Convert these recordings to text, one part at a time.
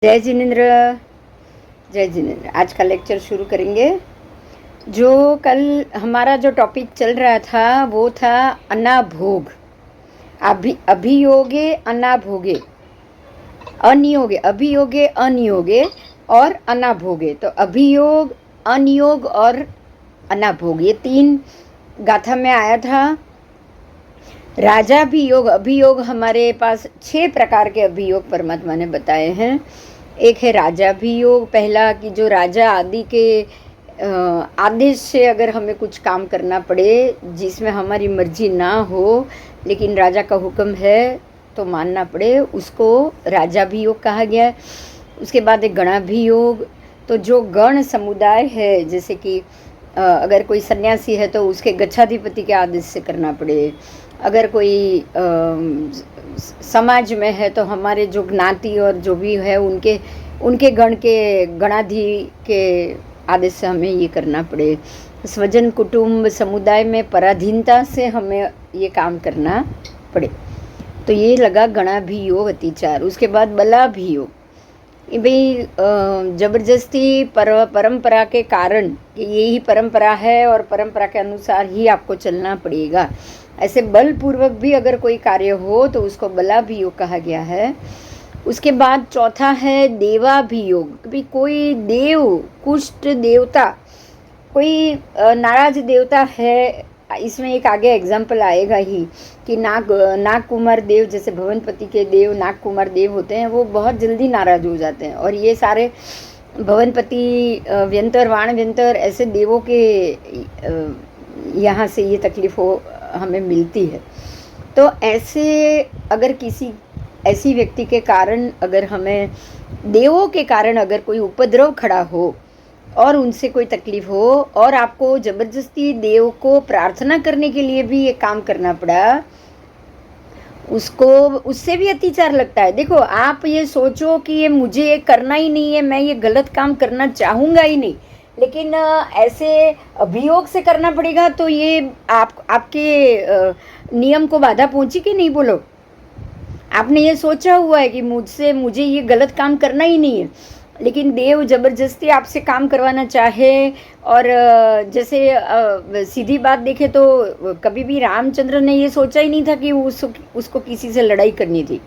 जय जिनेन्द्र। जय जिनेन्द्र। आज का लेक्चर शुरू करेंगे। जो कल हमारा जो टॉपिक चल रहा था वो था अनाभोग। अभियोगे अनाभोगे, अनियोगे, अभियोगे अनियोगे और अनाभोगे। तो अभियोग, अनियोग और अनाभोग, ये तीन गाथा में आया था। राजा भी योग, अभियोग हमारे पास 6 प्रकार के अभियोग परमात्मा ने बताए हैं। एक है राजा भी योग, पहला कि जो राजा आदि के आदेश से अगर हमें कुछ काम करना पड़े जिसमें हमारी मर्जी ना हो, लेकिन राजा का हुक्म है तो मानना पड़े, उसको राजा भी योग कहा गया है। उसके बाद एक गणाभियोग, तो जो गण समुदाय है, जैसे कि अगर कोई सन्यासी है तो उसके गच्छाधिपति के आदेश से करना पड़े, अगर कोई समाज में है तो हमारे जो ज्ञाति और जो भी है उनके गण के गणाधि के आदेश से हमें ये करना पड़े। स्वजन कुटुंब समुदाय में पराधीनता से हमें ये काम करना पड़े, तो ये लगा गणाभियोग अतिचार। उसके बाद बलाभियोग, भाई जबरदस्ती परंपरा के कारण कि यही परंपरा है और परंपरा के अनुसार ही आपको चलना पड़ेगा, ऐसे बलपूर्वक भी अगर कोई कार्य हो तो उसको बलाभियोग कहा गया है। उसके बाद चौथा है देवाभियोग, भी कोई देव, कुष्ठ देवता, कोई नाराज देवता है, इसमें एक आगे एग्जाम्पल आएगा ही कि नाग कुमार देव, जैसे भवनपति के देव नाग कुमार देव होते हैं, वो बहुत जल्दी नाराज हो जाते हैं। और ये सारे भवनपति व्यंतर, वाण व्यंतर, ऐसे देवों के यहाँ से ये तकलीफ हो हमें मिलती है। तो ऐसे अगर किसी ऐसी व्यक्ति के कारण, अगर हमें देवों के कारण अगर कोई उपद्रव खड़ा हो और उनसे कोई तकलीफ हो और आपको जबरदस्ती देव को प्रार्थना करने के लिए भी ये काम करना पड़ा, उसको उससे भी अत्याचार लगता है। देखो, आप ये सोचो कि ये मुझे ये करना ही नहीं है, मैं ये गलत काम करना चाहूँगा ही नहीं, लेकिन ऐसे अभियोग से करना पड़ेगा, तो ये आपके नियम को बाधा पहुँची कि नहीं? बोलो, आपने ये सोचा हुआ है कि मुझे ये गलत काम करना ही नहीं है, लेकिन देव जबरदस्ती आपसे काम करवाना चाहे। और जैसे सीधी बात देखें तो कभी भी रामचंद्र ने ये सोचा ही नहीं था कि उसको किसी से लड़ाई करनी थी।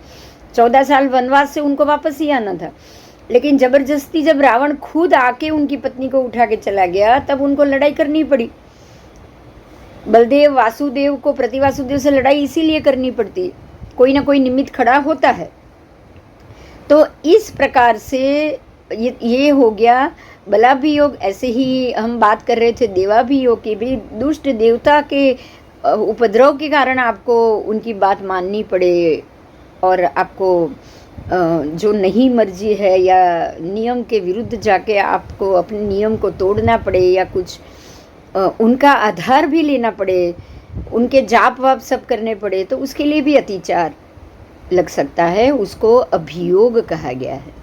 14 साल वनवास से उनको वापस ही आना था, लेकिन जबरदस्ती जब रावण खुद आके उनकी पत्नी को उठा के चला गया तब उनको लड़ाई करनी पड़ी। बलदेव वासुदेव को प्रति वासुदेव से लड़ाई इसीलिए करनी पड़ती, कोई ना कोई निमित्त खड़ा होता है। तो इस प्रकार से ये हो गया बलाभियोग। ऐसे ही हम बात कर रहे थे देवाभियोग की, भी दुष्ट देवता के उपद्रव के कारण आपको उनकी बात माननी पड़े और आपको जो नहीं मर्जी है या नियम के विरुद्ध जाके आपको अपने नियम को तोड़ना पड़े या कुछ उनका आधार भी लेना पड़े, उनके जाप वाप सब करने पड़े, तो उसके लिए भी अत्याचार लग सकता है, उसको अभियोग कहा गया है।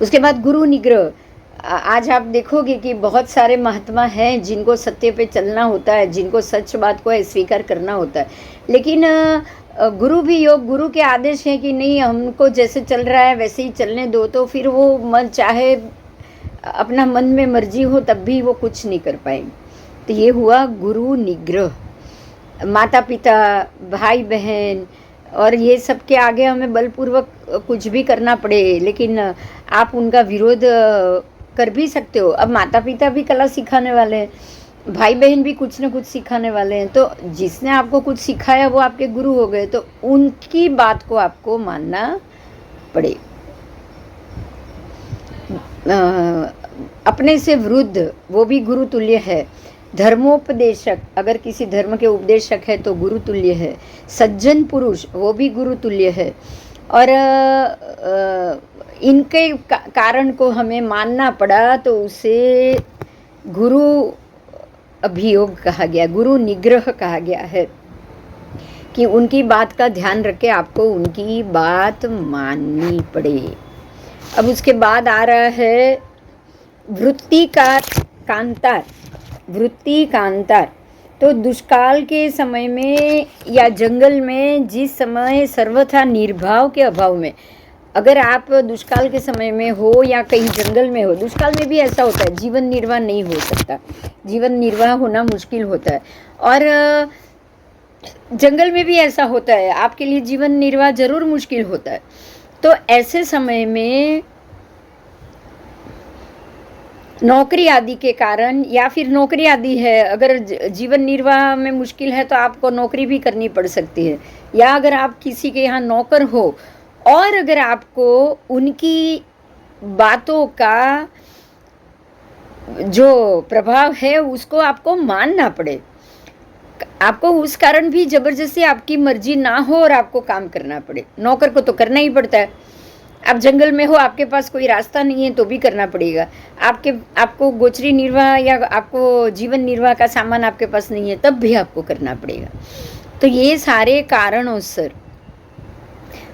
उसके बाद गुरु निग्रह। आज आप देखोगे कि बहुत सारे महात्मा हैं जिनको सत्य पे चलना होता है, जिनको सच बात को स्वीकार करना होता है, लेकिन गुरु भी योग, गुरु के आदेश है कि नहीं, हमको जैसे चल रहा है वैसे ही चलने दो, तो फिर वो मन चाहे अपना मन में मर्जी हो तब भी वो कुछ नहीं कर पाएंगे। तो ये हुआ गुरु निग्रह। माता पिता, भाई बहन और ये सब के आगे हमें बलपूर्वक कुछ भी करना पड़े, लेकिन आप उनका विरोध कर भी सकते हो। अब माता पिता भी कला सिखाने वाले हैं, भाई बहन भी कुछ न कुछ सिखाने वाले हैं, तो जिसने आपको कुछ सिखाया वो आपके गुरु हो गए, तो उनकी बात को आपको मानना पड़े। अपने से वृद्ध, वो भी गुरु तुल्य है। धर्मोपदेशक, अगर किसी धर्म के उपदेशक है तो गुरु तुल्य है। सज्जन पुरुष, वो भी गुरु तुल्य है। और इनके कारण को हमें मानना पड़ा तो उसे गुरु अभियोग कहा गया, गुरु निग्रह कहा गया है कि उनकी बात का ध्यान रख के आपको उनकी बात माननी पड़े। अब उसके बाद आ रहा है वृत्ति का कांतार। वृत्ति कांतार, तो दुष्काल के समय में या जंगल में जिस समय सर्वथा निर्भाव के अभाव में अगर आप दुष्काल के समय में हो या कहीं जंगल में हो, दुष्काल में भी ऐसा होता है, जीवन निर्वाह नहीं हो सकता, जीवन निर्वाह होना मुश्किल होता है। और जंगल में भी ऐसा होता है, आपके लिए जीवन निर्वाह जरूर मुश्किल होता है। तो ऐसे समय में नौकरी आदि के कारण, या फिर नौकरी आदि है, अगर जीवन निर्वाह में मुश्किल है तो आपको नौकरी भी करनी पड़ सकती है। या अगर आप किसी के यहाँ नौकर हो और अगर आपको उनकी बातों का जो प्रभाव है उसको आपको मानना पड़े, आपको उस कारण भी जबरदस्ती आपकी मर्जी ना हो और आपको काम करना पड़े। नौकर को तो करना ही पड़ता है। आप जंगल में हो, आपके पास कोई रास्ता नहीं है तो भी करना पड़ेगा। आपको गोचरी निर्वाह या आपको जीवन निर्वाह का सामान आपके पास नहीं है तब भी आपको करना पड़ेगा। तो ये सारे कारणों से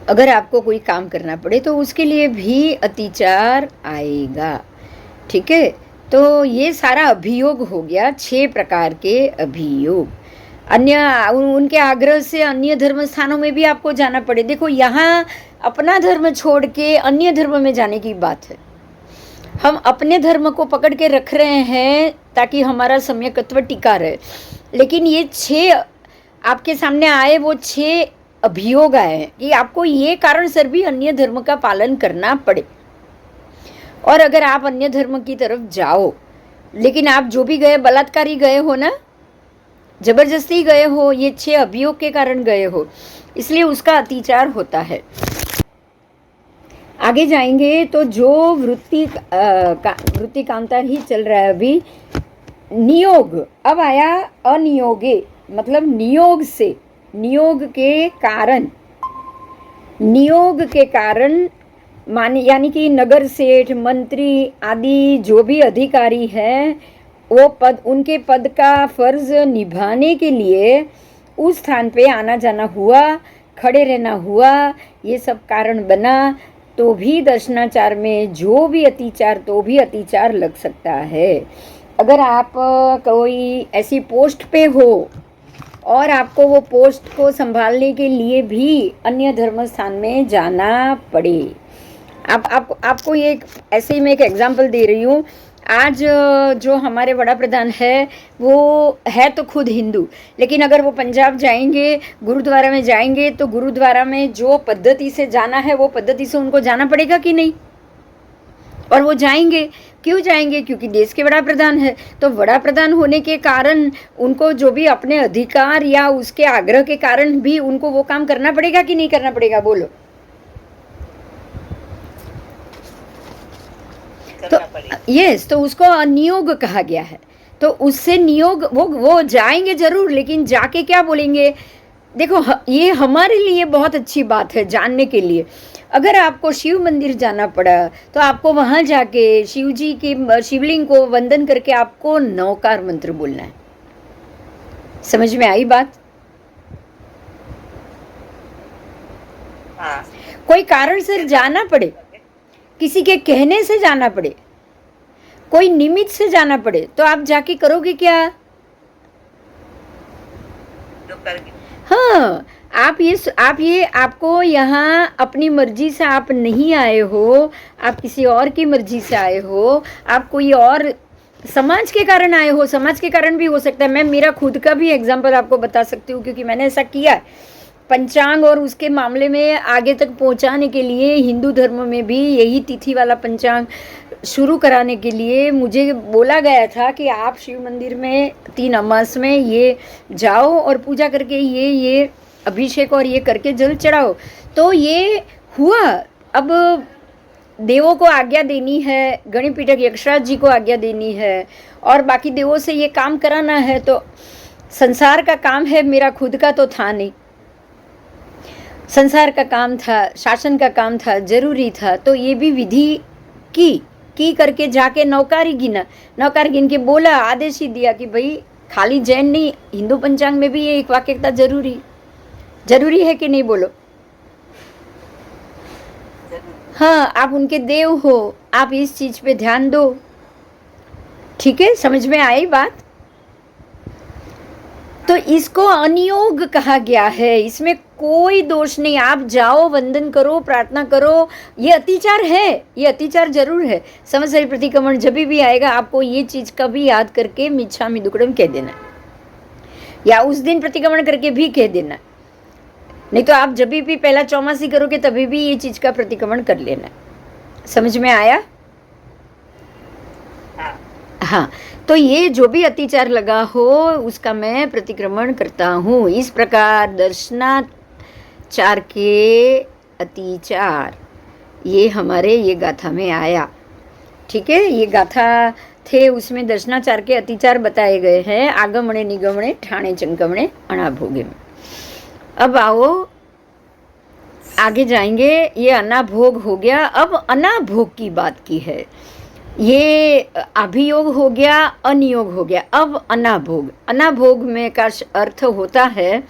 अगर आपको कोई काम करना पड़े तो उसके लिए भी अतिचार आएगा। ठीक है, तो ये सारा अभियोग हो गया, 6 प्रकार के अभियोग। अन्य उनके आग्रह से अन्य धर्म स्थानों में भी आपको जाना पड़े। देखो, यहाँ अपना धर्म छोड़ के अन्य धर्म में जाने की बात है। हम अपने धर्म को पकड़ के रख रहे हैं ताकि हमारा सम्यकत्व टिका रहे, लेकिन ये 6 आपके सामने आए, वो 6 अभियोग आए हैं कि आपको ये कारण से भी अन्य धर्म का पालन करना पड़े। और अगर आप अन्य धर्म की तरफ जाओ, लेकिन आप जो भी गए बलात्कारी गए हो ना, जबरदस्ती गए हो, ये 6 अभियोग के कारण गए हो, इसलिए उसका अतिचार होता है। आगे जाएंगे तो जो वृत्ति कांता ही चल रहा है अभी। नियोग, अब आया अनियोगे, मतलब नियोग से, नियोग के कारण, नियोग के कारण यानी कि नगर सेठ, मंत्री आदि जो भी अधिकारी हैं, वो पद, उनके पद का फर्ज निभाने के लिए उस स्थान पे आना जाना हुआ, खड़े रहना हुआ, ये सब कारण बना, तो भी दर्शनाचार में जो भी अतिचार, तो भी अतिचार लग सकता है। अगर आप कोई ऐसी पोस्ट पे हो और आपको वो पोस्ट को संभालने के लिए भी अन्य धर्म स्थान में जाना पड़े। आपको ये ऐसे ही मैं एक एग्जांपल दे रही हूँ। आज जो हमारे बड़ा प्रधान है वो है तो खुद हिंदू, लेकिन अगर वो पंजाब जाएंगे, गुरुद्वारा में जाएंगे, तो गुरुद्वारा में जो पद्धति से जाना है वो पद्धति से उनको जाना पड़ेगा कि नहीं? और वो जाएंगे, क्यों जाएंगे? क्योंकि देश के बड़ा प्रधान है। तो बड़ा प्रधान होने के कारण उनको जो भी अपने अधिकार या उसके आग्रह के कारण भी उनको वो काम करना पड़ेगा कि नहीं करना पड़ेगा? बोलो। तो यस, तो उसको अनियोग कहा गया है। तो उससे नियोग, वो जाएंगे जरूर, लेकिन जाके क्या बोलेंगे? देखो, ये हमारे लिए बहुत अच्छी बात है जानने के लिए। अगर आपको शिव मंदिर जाना पड़ा तो आपको वहां जाके शिव जी के शिवलिंग को वंदन करके आपको 9कार मंत्र बोलना है। समझ में आई बात? हाँ। कोई कारण से जाना पड़े, किसी के कहने से जाना पड़े, कोई निमित्त से जाना पड़े, तो आप जाके करोगे क्या? हाँ, आपको यहाँ अपनी मर्जी से आप नहीं आए हो, आप किसी और की मर्जी से आए हो, आप कोई और समाज के कारण आए हो। समाज के कारण भी हो सकता है। मैं मेरा खुद का भी एग्जाम्पल आपको बता सकती हूँ, क्योंकि मैंने ऐसा किया है। पंचांग और उसके मामले में आगे तक पहुंचाने के लिए हिंदू धर्म में भी यही तिथि वाला पंचांग शुरू कराने के लिए मुझे बोला गया था कि आप शिव मंदिर में 3 अमास में ये जाओ और पूजा करके ये अभिषेक और ये करके जल चढ़ाओ। तो ये हुआ। अब देवों को आज्ञा देनी है, गणिपीठक यक्षराज जी को आज्ञा देनी है और बाकी देवों से ये काम कराना है। तो संसार का काम है, मेरा खुद का तो था नहीं। संसार का काम था, शासन का काम था, जरूरी था। तो ये भी विधि की करके जाके 9कार गिना, 9कार गिन के बोला, आदेश ही दिया कि भाई खाली जैन नहीं, हिंदू पंचांग में भी ये एक वाक्यता जरूरी है कि नहीं? बोलो। हाँ, आप उनके देव हो, आप इस चीज पे ध्यान दो। ठीक है, समझ में आई बात? तो इसको अनियोग कहा गया है, इसमें कोई दोष नहीं। आप जाओ, वंदन करो, प्रार्थना करो, ये अतिचार है, ये अतिचार जरूर है। संवत्सरी प्रतिक्रमण जब भी आएगा आपको ये चीज का भी याद करके मिच्छामि दुक्कडम कह देना, या उस दिन प्रतिक्रमण करके भी कह देना। नहीं तो आप जब भी पहला चौमासी करोगे तभी भी ये चीज का प्रतिक्रमण कर लेना। समझ में आया? हाँ, तो ये जो भी अतिचार लगा हो उसका मैं प्रतिक्रमण करता हूँ। इस प्रकार दर्शनाचार के अतिचार ये हमारे ये गाथा में आया। ठीक है, ये गाथा थे, उसमें दर्शनाचार के अतिचार बताए गए हैं। आगमणे निगमणे ठाणे चंकमणे अनाभोगे में। अब आओ आगे जाएंगे। ये अनाभोग हो गया, अब अनाभोग की बात की है। ये अभियोग हो गया, अनियोग हो गया। अब अनाभोग, अनाभोग में का अर्थ होता है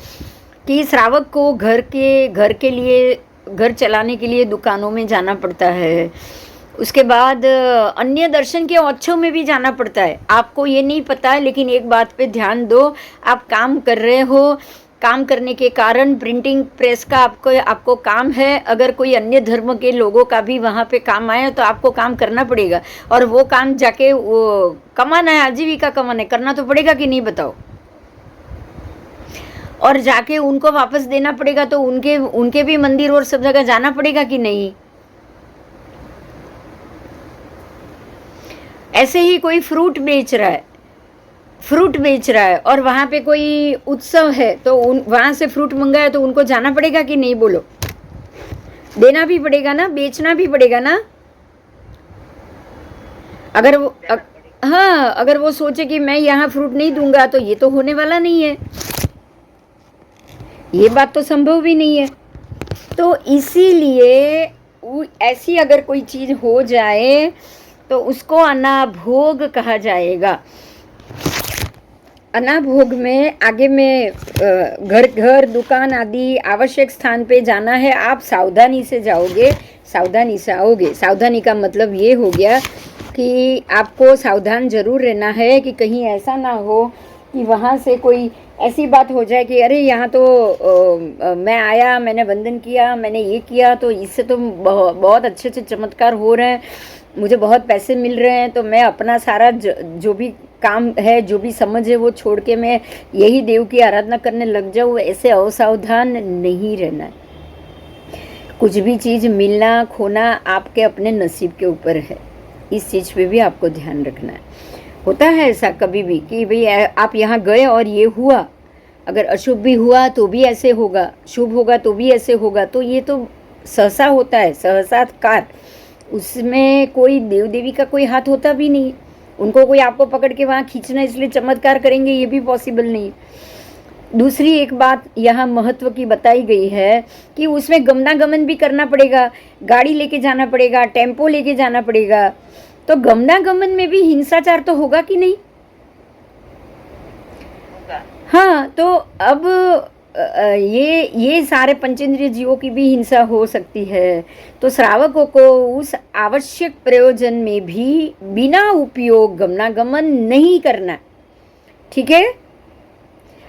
कि श्रावक को घर के लिए, घर चलाने के लिए दुकानों में जाना पड़ता है। उसके बाद अन्य दर्शन के उत्सव में भी जाना पड़ता है। आपको ये नहीं पता है, लेकिन एक बात पे ध्यान दो, आप काम कर रहे हो, काम करने के कारण प्रिंटिंग प्रेस का आपको काम है। अगर कोई अन्य धर्म के लोगों का भी वहाँ पे काम आया तो आपको काम करना पड़ेगा, और वो काम जाके वो कमाना है, आजीविका कमाना है, करना तो पड़ेगा कि नहीं बताओ? और जाके उनको वापस देना पड़ेगा, तो उनके भी मंदिर और सब जगह जाना पड़ेगा कि नहीं? ऐसे ही कोई फ्रूट बेच रहा है और वहाँ पे कोई उत्सव है, तो वहाँ से फ्रूट मंगाया तो उनको जाना पड़ेगा कि नहीं? बोलो, देना भी पड़ेगा ना, बेचना भी पड़ेगा ना। अगर वो सोचे कि मैं यहाँ फ्रूट नहीं दूंगा तो ये तो होने वाला नहीं है, ये बात तो संभव भी नहीं है। तो इसीलिए ऐसी अगर कोई चीज हो जाए तो उसको अनाभोग कहा जाएगा। अनाभोग में आगे में घर दुकान आदि आवश्यक स्थान पे जाना है, आप सावधानी से जाओगे, सावधानी से आओगे। सावधानी का मतलब ये हो गया कि आपको सावधान जरूर रहना है कि कहीं ऐसा ना हो कि वहाँ से कोई ऐसी बात हो जाए कि अरे यहाँ तो मैं आया, मैंने वंदन किया, मैंने ये किया, तो इससे तो बहुत अच्छे अच्छे चमत्कार हो रहे हैं, मुझे बहुत पैसे मिल रहे हैं, तो मैं अपना सारा जो भी काम है, जो भी समझ है, वो छोड़ के मैं यही देव की आराधना करने लग जाऊँ। ऐसे असावधान नहीं रहना है। कुछ भी चीज़ मिलना खोना आपके अपने नसीब के ऊपर है, इस चीज़ पे भी आपको ध्यान रखना है। होता है ऐसा कभी भी कि भाई आप यहाँ गए और ये हुआ, अगर अशुभ भी हुआ तो भी ऐसे होगा, शुभ होगा तो भी ऐसे होगा, तो ये तो सहसा होता है, सहसाकार। उसमें कोई देव देवी का कोई हाथ होता भी नहीं। उनको कोई आपको पकड़ के वहाँ खींचना इसलिए चमत्कार करेंगे, ये भी पॉसिबल नहीं। दूसरी एक बात यहाँ महत्व की बताई गई है कि उसमें गमनागमन भी करना पड़ेगा, गाड़ी लेके जाना पड़ेगा, टेम्पो लेके जाना पड़ेगा। तो गमनागमन में भी हिंसाचार तो होगा कि नहीं? हाँ, तो अब ये सारे पंचेंद्रिय जीवों की भी हिंसा हो सकती है। तो श्रावकों को उस आवश्यक प्रयोजन में भी बिना उपयोग गमनागमन नहीं करना। ठीक है?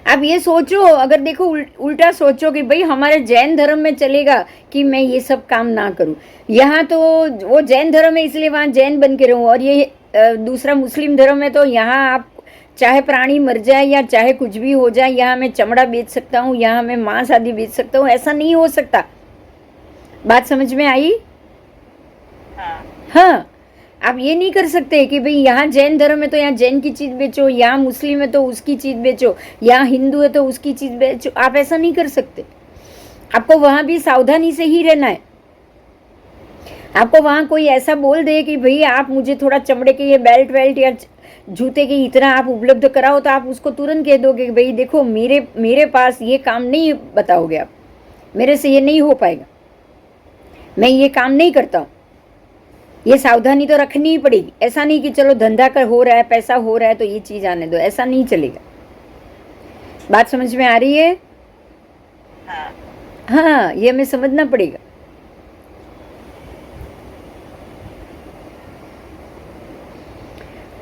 आप ये सोचो, अगर देखो उल्टा सोचो कि भाई हमारे जैन धर्म में चलेगा कि मैं ये सब काम ना करूं, यहाँ तो वो जैन धर्म है इसलिए वहाँ जैन बन के रहूं, और ये दूसरा मुस्लिम धर्म है तो यहाँ आप चाहे प्राणी मर जाए या चाहे कुछ भी हो जाए, यहाँ मैं चमड़ा बेच सकता हूँ, यहाँ मैं मांस आदि बेच सकता हूँ। ऐसा नहीं हो सकता। बात समझ में आई? हाँ, आप ये नहीं कर सकते कि भाई यहाँ जैन धर्म है तो यहाँ जैन की चीज बेचो, यहाँ मुस्लिम है तो उसकी चीज बेचो, यहाँ हिंदू है तो उसकी चीज बेचो। आप ऐसा नहीं कर सकते। आपको वहां भी सावधानी से ही रहना है। आपको वहां कोई ऐसा बोल दे कि भाई आप मुझे थोड़ा चमड़े के ये बेल्ट वेल्ट या जूते के इतना आप उपलब्ध कराओ, तो आप उसको तुरंत कह दोगे कि भाई देखो मेरे पास ये काम नहीं, बताओगे आप, मेरे से ये नहीं हो पाएगा, मैं ये काम नहीं करता हूँ। ये सावधानी तो रखनी ही पड़ेगी। ऐसा नहीं कि चलो धंधा कर हो रहा है, पैसा हो रहा है तो ये चीज आने दो, ऐसा नहीं चलेगा। बात समझ में आ रही है? हाँ, ये हमें समझना पड़ेगा।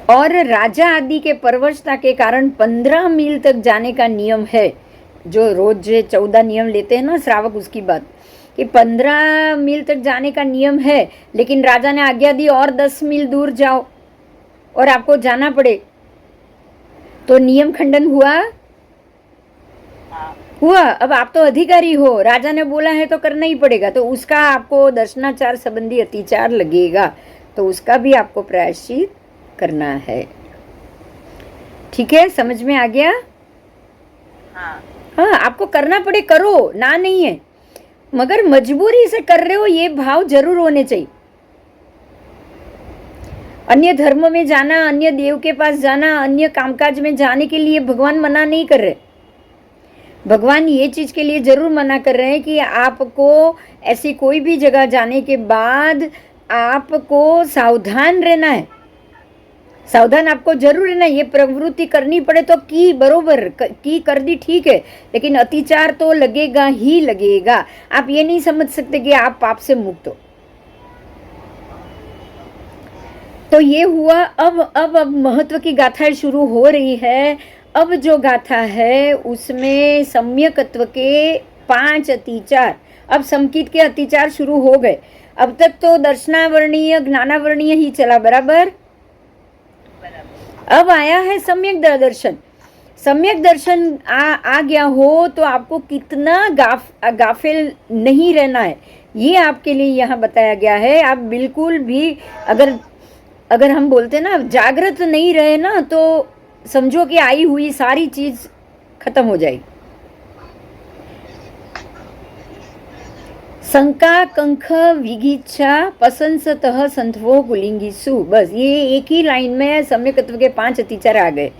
और राजा आदि के परवशता के कारण 15 मील तक जाने का नियम है। जो रोज 14 नियम लेते हैं ना श्रावक, उसकी बात कि 15 मील तक जाने का नियम है, लेकिन राजा ने आज्ञा दी और 10 मील दूर जाओ और आपको जाना पड़े, तो नियम खंडन हुआ। अब आप तो अधिकारी हो, राजा ने बोला है तो करना ही पड़ेगा, तो उसका आपको दर्शनाचार संबंधी अतिचार लगेगा, तो उसका भी आपको प्रायश्चित करना है। ठीक है, समझ में आ गया? हाँ, आपको करना पड़े करो, ना नहीं है, मगर मजबूरी से कर रहे हो ये भाव जरूर होने चाहिए। अन्य धर्म में जाना, अन्य देव के पास जाना, अन्य कामकाज में जाने के लिए भगवान मना नहीं कर रहे। भगवान ये चीज के लिए जरूर मना कर रहे हैं कि आपको ऐसी कोई भी जगह जाने के बाद आपको सावधान रहना है। सावधान आपको जरूर रहना है। ये प्रवृत्ति करनी पड़े तो की बरोबर की कर दी, ठीक है, लेकिन अतिचार तो लगेगा ही लगेगा। आप ये नहीं समझ सकते कि आप पाप से मुक्त हो। तो ये हुआ। अब महत्व की गाथाएं शुरू हो रही है। अब जो गाथा है उसमें सम्यकत्व के 5 अतिचार, अब समकित के अतिचार शुरू हो गए। अब तक तो दर्शनावर्णीय ज्ञानावर्णीय ही चला, बराबर। अब आया है सम्यक दर्शन। सम्यक दर्शन आ गया हो तो आपको कितना गाफिल नहीं रहना है, ये आपके लिए यहाँ बताया गया है। आप बिल्कुल भी अगर हम बोलते ना जागृत नहीं रहे ना, तो समझो कि आई हुई सारी चीज खत्म हो जाएगी। शंका कंख विगिच्छा पसंसतः संतवो कुलिंगिसु, बस ये एक ही लाइन में सम्यकत्व के 5 अतिचार आ गए।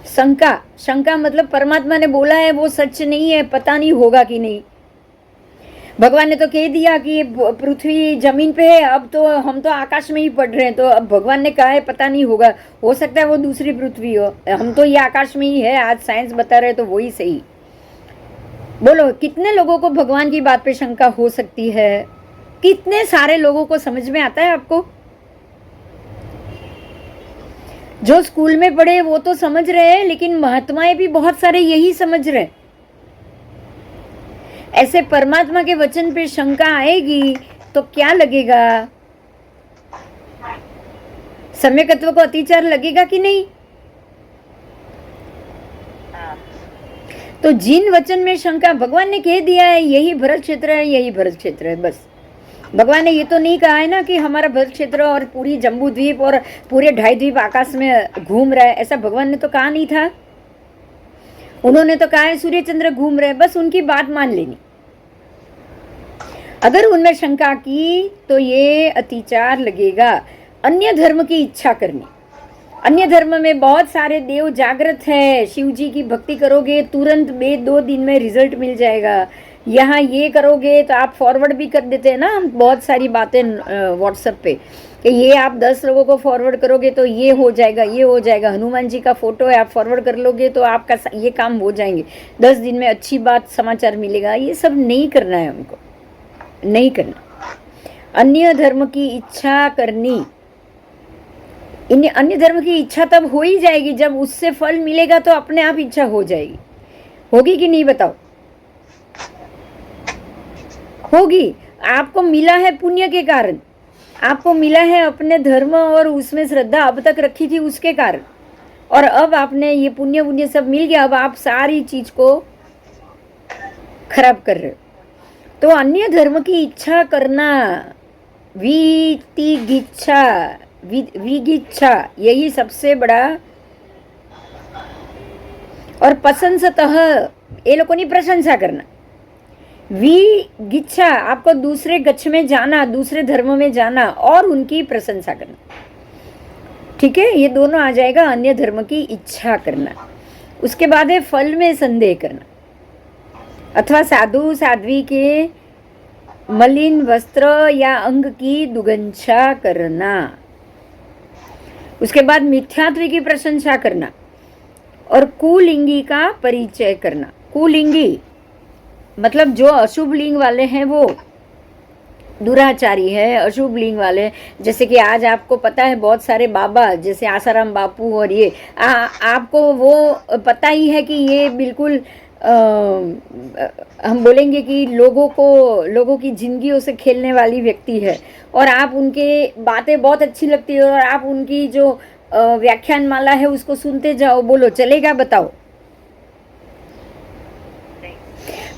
शंका मतलब परमात्मा ने बोला है वो सच नहीं है, पता नहीं होगा कि नहीं। भगवान ने तो कह दिया कि पृथ्वी जमीन पे है, अब तो हम तो आकाश में ही पड़ रहे हैं, तो अब भगवान ने कहा है पता नहीं होगा, हो सकता है वो दूसरी पृथ्वी हो, हम तो ये आकाश में ही है, आज साइंस बता रहे तो वही सही। बोलो कितने लोगों को भगवान की बात पे शंका हो सकती है? कितने सारे लोगों को समझ में आता है आपको? जो स्कूल में पढ़े वो तो समझ रहे हैं, लेकिन महात्माएं भी बहुत सारे यही समझ रहे। ऐसे परमात्मा के वचन पे शंका आएगी तो क्या लगेगा? सम्यकत्व को अतिचार लगेगा कि नहीं? तो जिन वचन में शंका, भगवान ने कह दिया है यही भरत क्षेत्र है, यही भरत क्षेत्र है, बस। भगवान ने ये तो नहीं कहा है ना कि हमारा भरत क्षेत्र और पूरी जम्बू द्वीप और पूरे 2.5 द्वीप आकाश में घूम रहा है, ऐसा भगवान ने तो कहा नहीं था। उन्होंने तो कहा है सूर्य चंद्र घूम रहे, बस उनकी बात मान लेनी। अगर उनमें शंका की तो ये अतिचार लगेगा। अन्य धर्म की इच्छा करनी, अन्य धर्म में बहुत सारे देव जागृत है, शिव जी की भक्ति करोगे तुरंत 2 दिन में रिजल्ट मिल जाएगा। यहाँ ये करोगे तो आप फॉरवर्ड भी कर देते हैं ना हम बहुत सारी बातें व्हाट्सएप पे कि ये आप 10 लोगों को फॉरवर्ड करोगे तो ये हो जाएगा, ये हो जाएगा। हनुमान जी का फोटो है, आप फॉरवर्ड कर लोगे तो आपका ये काम हो जाएंगे, 10 दिन में अच्छी बात समाचार मिलेगा। ये सब नहीं करना है, उनको नहीं करना। अन्य धर्म की इच्छा करनी, इन अन्य धर्म की इच्छा तब हो ही जाएगी जब उससे फल मिलेगा, तो अपने आप इच्छा हो जाएगी। होगी कि नहीं बताओ? होगी। आपको मिला है पुण्य के कारण, आपको मिला है अपने धर्म और उसमें श्रद्धा अब तक रखी थी उसके कारण, और अब आपने ये पुण्य सब मिल गया, अब आप सारी चीज को खराब कर रहे हो। तो अन्य धर्म की इच्छा करना, विगिच्छा यही सबसे बड़ा। और प्रशंसतः ये लोगों की प्रशंसा करना। विगिच्छा आपको दूसरे गच्छ में जाना, दूसरे धर्म में जाना और उनकी प्रशंसा करना। ठीक है, ये दोनों आ जाएगा। अन्य धर्म की इच्छा करना, उसके बाद है फल में संदेह करना, अथवा साधु साध्वी के मलिन वस्त्र या अंग की दुगंछा करना। उसके बाद मिथ्यात्व की प्रशंसा करना और कुलिंगी का परिचय करना। कुलिंगी मतलब जो अशुभ लिंग वाले हैं वो, दुराचारी है, अशुभ लिंग वाले, जैसे कि आज आपको पता है बहुत सारे बाबा जैसे आसाराम बापू और ये आपको वो पता ही है कि ये बिल्कुल हम बोलेंगे कि लोगों की जिंदगियों से खेलने वाली व्यक्ति है, और आप उनके बातें बहुत अच्छी लगती है और आप उनकी जो व्याख्यान माला है उसको सुनते जाओ, बोलो चलेगा? बताओ।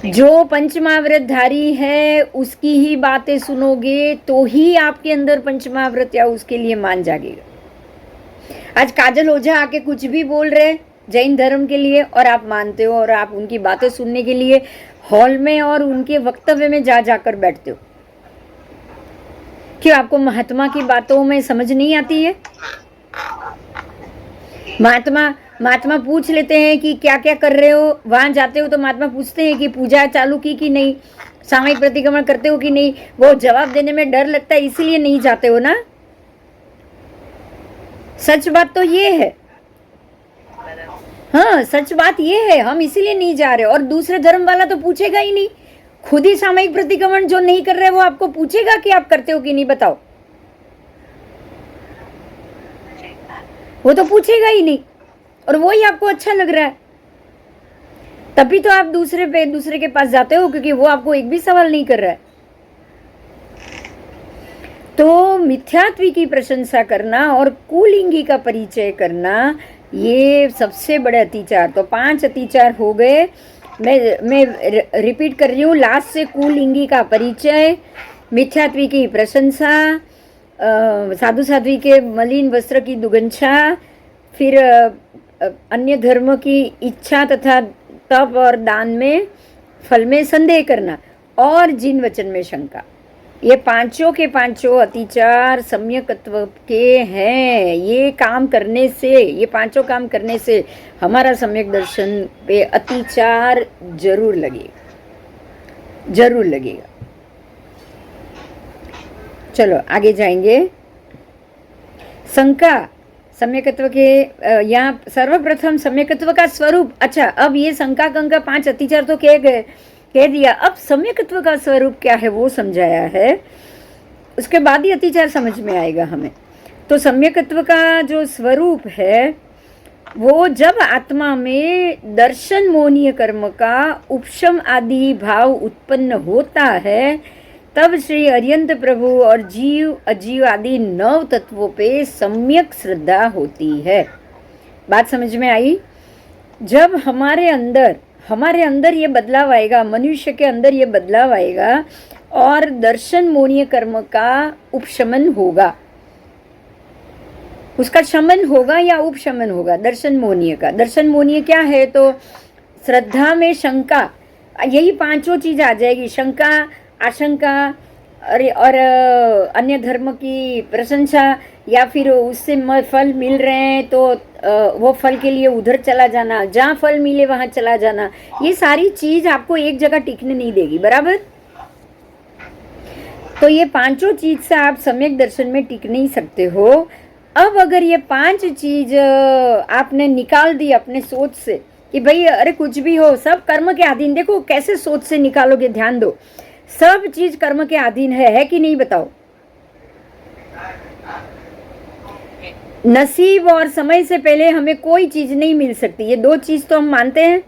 जो पंचमावृतधारी है उसकी ही बातें सुनोगे तो ही आपके अंदर पंचमावृत या उसके लिए मान जागेगा। आज काजल ओझा आके कुछ भी बोल रहे जैन धर्म के लिए और आप मानते हो, और आप उनकी बातें सुनने के लिए हॉल में और उनके वक्तव्य में जाकर बैठते हो। क्यों? आपको महात्मा की बातों में समझ नहीं आती है? महात्मा पूछ लेते हैं कि क्या क्या कर रहे हो, वहां जाते हो तो महात्मा पूछते हैं कि पूजा चालू की कि नहीं, सामयिक प्रतिक्रमण करते हो कि नहीं। वो जवाब देने में डर लगता है इसलिए नहीं जाते हो ना। सच बात तो ये है, हाँ सच बात ये है, हम इसीलिए नहीं जा रहे। और दूसरे धर्म वाला तो पूछेगा ही नहीं, खुद ही सामयिक प्रतिक्रमण जो नहीं कर रहे वो आपको पूछेगा कि आप करते हो कि नहीं, बताओ। वो तो पूछेगा ही नहीं, और वो ही आपको अच्छा लग रहा है, तभी तो आप दूसरे के पास जाते हो, क्योंकि वो आपको एक भी सवाल नहीं कर रहा है। तो मिथ्यात्व की प्रशंसा करना और कुलिंगी का परिचय करना, ये सबसे बड़े अतिचार। तो 5 अतिचार हो गए। मैं रिपीट कर रही हूँ लास्ट से। कुलिंगी का परिचय, मिथ्यात्व की प्रशंसा, साधु साध्वी के मलिन वस्त्र की दुगंछा, फिर अन्य धर्म की इच्छा तथा तप और दान में फल में संदेह करना, और जिन वचन में शंका। ये पांचों के पांचों अतिचार सम्यकत्व के हैं। ये पांचों काम करने से हमारा सम्यक दर्शन पे अतिचार जरूर लगेगा। चलो आगे जाएंगे। शंका सम्यकत्व के यहाँ सर्वप्रथम सम्यकत्व का स्वरूप। अच्छा, अब ये शंका कंका 5 अतिचार तो कह दिया, अब सम्यकत्व का स्वरूप क्या है वो समझाया है। उसके बाद ही अतिचार समझ में आएगा हमें। तो सम्यकत्व का जो स्वरूप है वो जब आत्मा में दर्शन मोहनीय कर्म का उपशम आदि भाव उत्पन्न होता है, तब श्री अरिहंत प्रभु और जीव अजीव आदि 9 तत्वों पे सम्यक श्रद्धा होती है। बात समझ में आई? जब हमारे अंदर ये बदलाव आएगा, मनुष्य के अंदर ये बदलाव आएगा और दर्शन मोहनीय कर्म का उपशमन होगा, उसका शमन होगा या उपशमन होगा। दर्शन मोहनीय का, दर्शन मोहनीय क्या है? तो श्रद्धा में शंका, यही पांचों चीज आ जाएगी। शंका, आशंका और अन्य धर्म की प्रशंसा, या फिर उससे फल मिल रहे हैं तो वो फल के लिए उधर चला जाना, जहाँ फल मिले वहाँ चला जाना। ये सारी चीज आपको एक जगह टिकने नहीं देगी, बराबर? तो ये पांचों चीज से आप सम्यक दर्शन में टिक नहीं सकते हो। अब अगर ये 5 चीज आपने निकाल दी अपने सोच से कि भाई अरे कुछ भी हो, सब कर्म के अधीन। देखो कैसे सोच से निकालोगे, ध्यान दो। सब चीज कर्म के अधीन है कि नहीं, बताओ? नसीब और समय से पहले हमें कोई चीज नहीं मिल सकती, ये 2 चीज तो हम मानते हैं।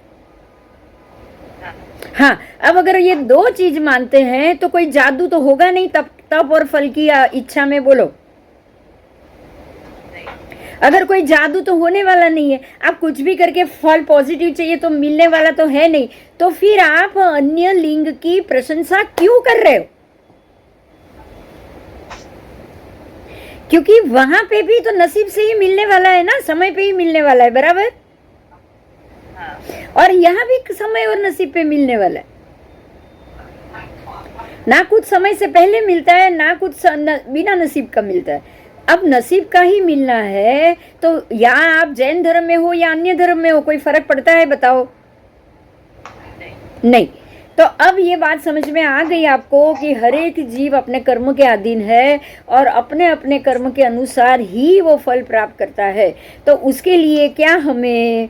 हाँ, अब अगर ये 2 चीज मानते हैं तो कोई जादू तो होगा नहीं तप और फल की इच्छा में, बोलो। अगर कोई जादू तो होने वाला नहीं है, आप कुछ भी करके फल पॉजिटिव चाहिए तो मिलने वाला तो है नहीं, तो फिर आप अन्य लिंग की प्रशंसा क्यों कर रहे हो? क्योंकि वहां पे भी तो नसीब से ही मिलने वाला है ना, समय पे ही मिलने वाला है, बराबर? और यहाँ भी समय और नसीब पे मिलने वाला है। ना कुछ समय से पहले मिलता है, ना कुछ बिना नसीब का मिलता है। अब नसीब का ही मिलना है तो या आप जैन धर्म में हो या अन्य धर्म में हो, कोई फर्क पड़ता है, बताओ? नहीं। तो अब ये बात समझ में आ गई आपको कि हर एक जीव अपने कर्म के अधीन है और अपने अपने कर्म के अनुसार ही वो फल प्राप्त करता है। तो उसके लिए क्या हमें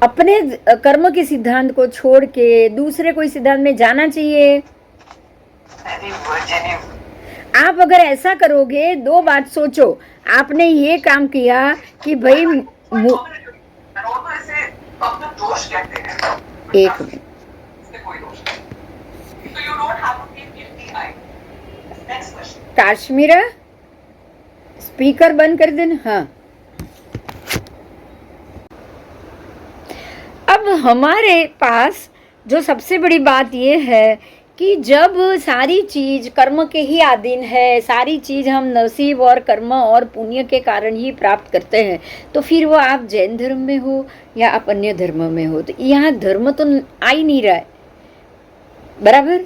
अपने कर्म के सिद्धांत को छोड़ के दूसरे कोई सिद्धांत में जाना चाहिए? आप अगर ऐसा करोगे, दो बात सोचो, आपने ये काम किया कि भाई एक मिनट, काश्मीरा स्पीकर बंद कर देना। हाँ, अब हमारे पास जो सबसे बड़ी बात ये है कि जब सारी चीज कर्म के ही अधीन है, सारी चीज हम नसीब और कर्म और पुण्य के कारण ही प्राप्त करते हैं, तो फिर वो आप जैन धर्म में हो या आप अन्य धर्म में हो, तो यहाँ धर्म तो आ ही नहीं रहा है। बराबर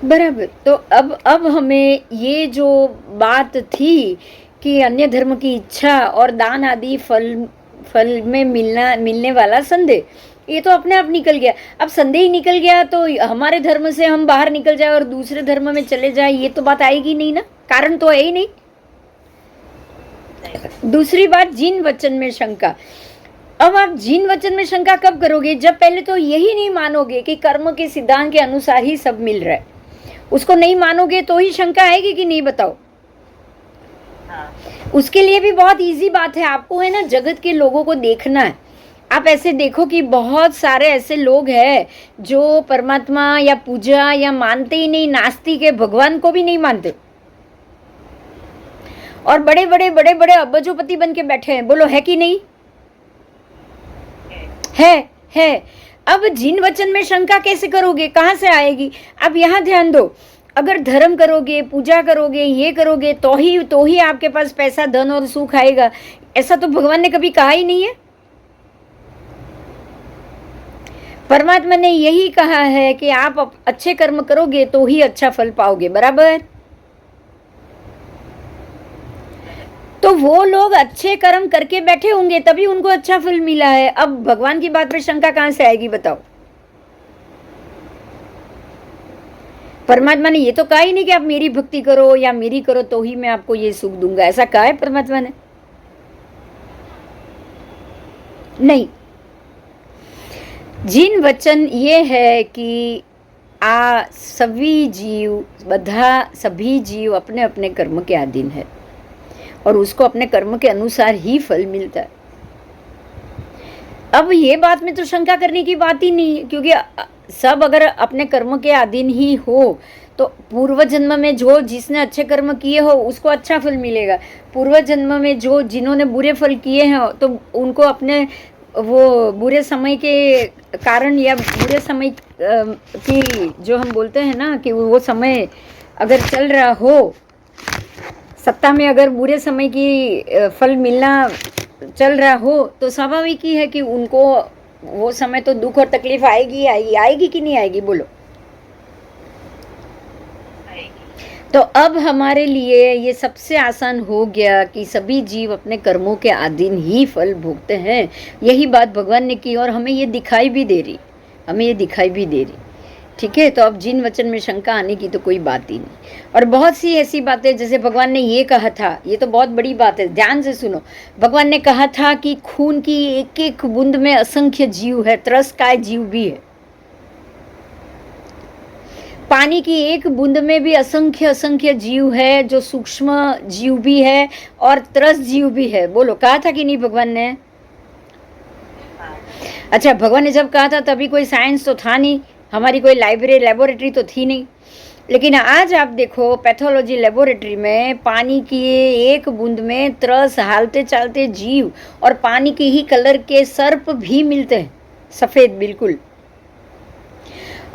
बराबर। तो अब हमें ये जो बात थी कि अन्य धर्म की इच्छा और दान आदि फल में मिलने वाला संदेह, ये तो अपने आप निकल गया। अब संदेह ही निकल गया तो हमारे धर्म से हम बाहर निकल जाए और दूसरे धर्म में चले जाए, ये तो बात आएगी नहीं ना, कारण तो है ही नहीं। दूसरी बात, जिन वचन में शंका। अब आप जिन वचन में शंका कब करोगे, जब पहले तो यही नहीं मानोगे कि कर्म के सिद्धांत के अनुसार ही सब मिल रहा है। उसको नहीं मानोगे तो ही शंका आएगी कि नहीं, बताओ। उसके लिए भी बहुत इजी बात है, आपको है ना जगत के लोगों को देखना है। आप ऐसे देखो कि बहुत सारे ऐसे लोग हैं जो परमात्मा या पूजा या मानते ही नहीं, नास्तिक है, भगवान को भी नहीं मानते, और बड़े बड़े अब्बजोपति बन के बैठे हैं। बोलो है कि नहीं? है। अब जिन वचन में शंका कैसे करोगे, कहाँ से आएगी? अब यहाँ ध्यान दो, अगर धर्म करोगे, पूजा करोगे, ये करोगे तो ही आपके पास पैसा, धन और सुख आएगा, ऐसा तो भगवान ने कभी कहा ही नहीं है। परमात्मा ने यही कहा है कि आप अच्छे कर्म करोगे तो ही अच्छा फल पाओगे। बराबर। तो वो लोग अच्छे कर्म करके बैठे होंगे तभी उनको अच्छा फल मिला है। अब भगवान की बात पे शंका कहां से आएगी, बताओ? परमात्मा ने ये तो कहा ही नहीं कि आप मेरी भक्ति करो या मेरी करो तो ही मैं आपको ये सुख दूंगा, ऐसा कहा है परमात्मा ने? नहीं। जिन वचन ये है कि सभी जीव अपने अपने कर्म के अधीन है और उसको अपने कर्म के अनुसार ही फल मिलता है। अब ये बात में तो शंका करने की बात ही नहीं है, क्योंकि सब अगर अपने कर्म के अधीन ही हो तो पूर्व जन्म में जो जिसने अच्छे कर्म किए हो उसको अच्छा फल मिलेगा, पूर्व जन्म में जिन्होंने बुरे फल किए हैं तो उनको अपने वो बुरे समय के कारण या बुरे समय की जो हम बोलते हैं ना कि वो समय अगर चल रहा हो, सत्ता में अगर बुरे समय की फल मिलना चल रहा हो तो स्वाभाविक ही है कि उनको वो समय तो दुख और तकलीफ आएगी कि नहीं आएगी, बोलो? तो अब हमारे लिए ये सबसे आसान हो गया कि सभी जीव अपने कर्मों के अधीन ही फल भोगते हैं। यही बात भगवान ने की और हमें ये दिखाई भी दे रही। ठीक है। तो अब जिन वचन में शंका आने की तो कोई बात ही नहीं। और बहुत सी ऐसी बातें, जैसे भगवान ने ये कहा था, ये तो बहुत बड़ी बात है, ध्यान से सुनो। भगवान ने कहा था कि खून की एक एक बूंद में असंख्य जीव है, त्रस्काय जीव भी है। पानी की एक बूंद में भी असंख्य जीव है, जो सूक्ष्म जीव भी है और त्रस जीव भी है। बोलो, कहा था कि नहीं भगवान ने? अच्छा, भगवान ने जब कहा था तभी कोई साइंस तो था नहीं, हमारी कोई लेबोरेटरी तो थी नहीं। लेकिन आज आप देखो पैथोलॉजी लेबोरेटरी में पानी की एक बूंद में त्रस हालते चालते जीव और पानी के ही कलर के सर्प भी मिलते हैं, सफेद बिल्कुल।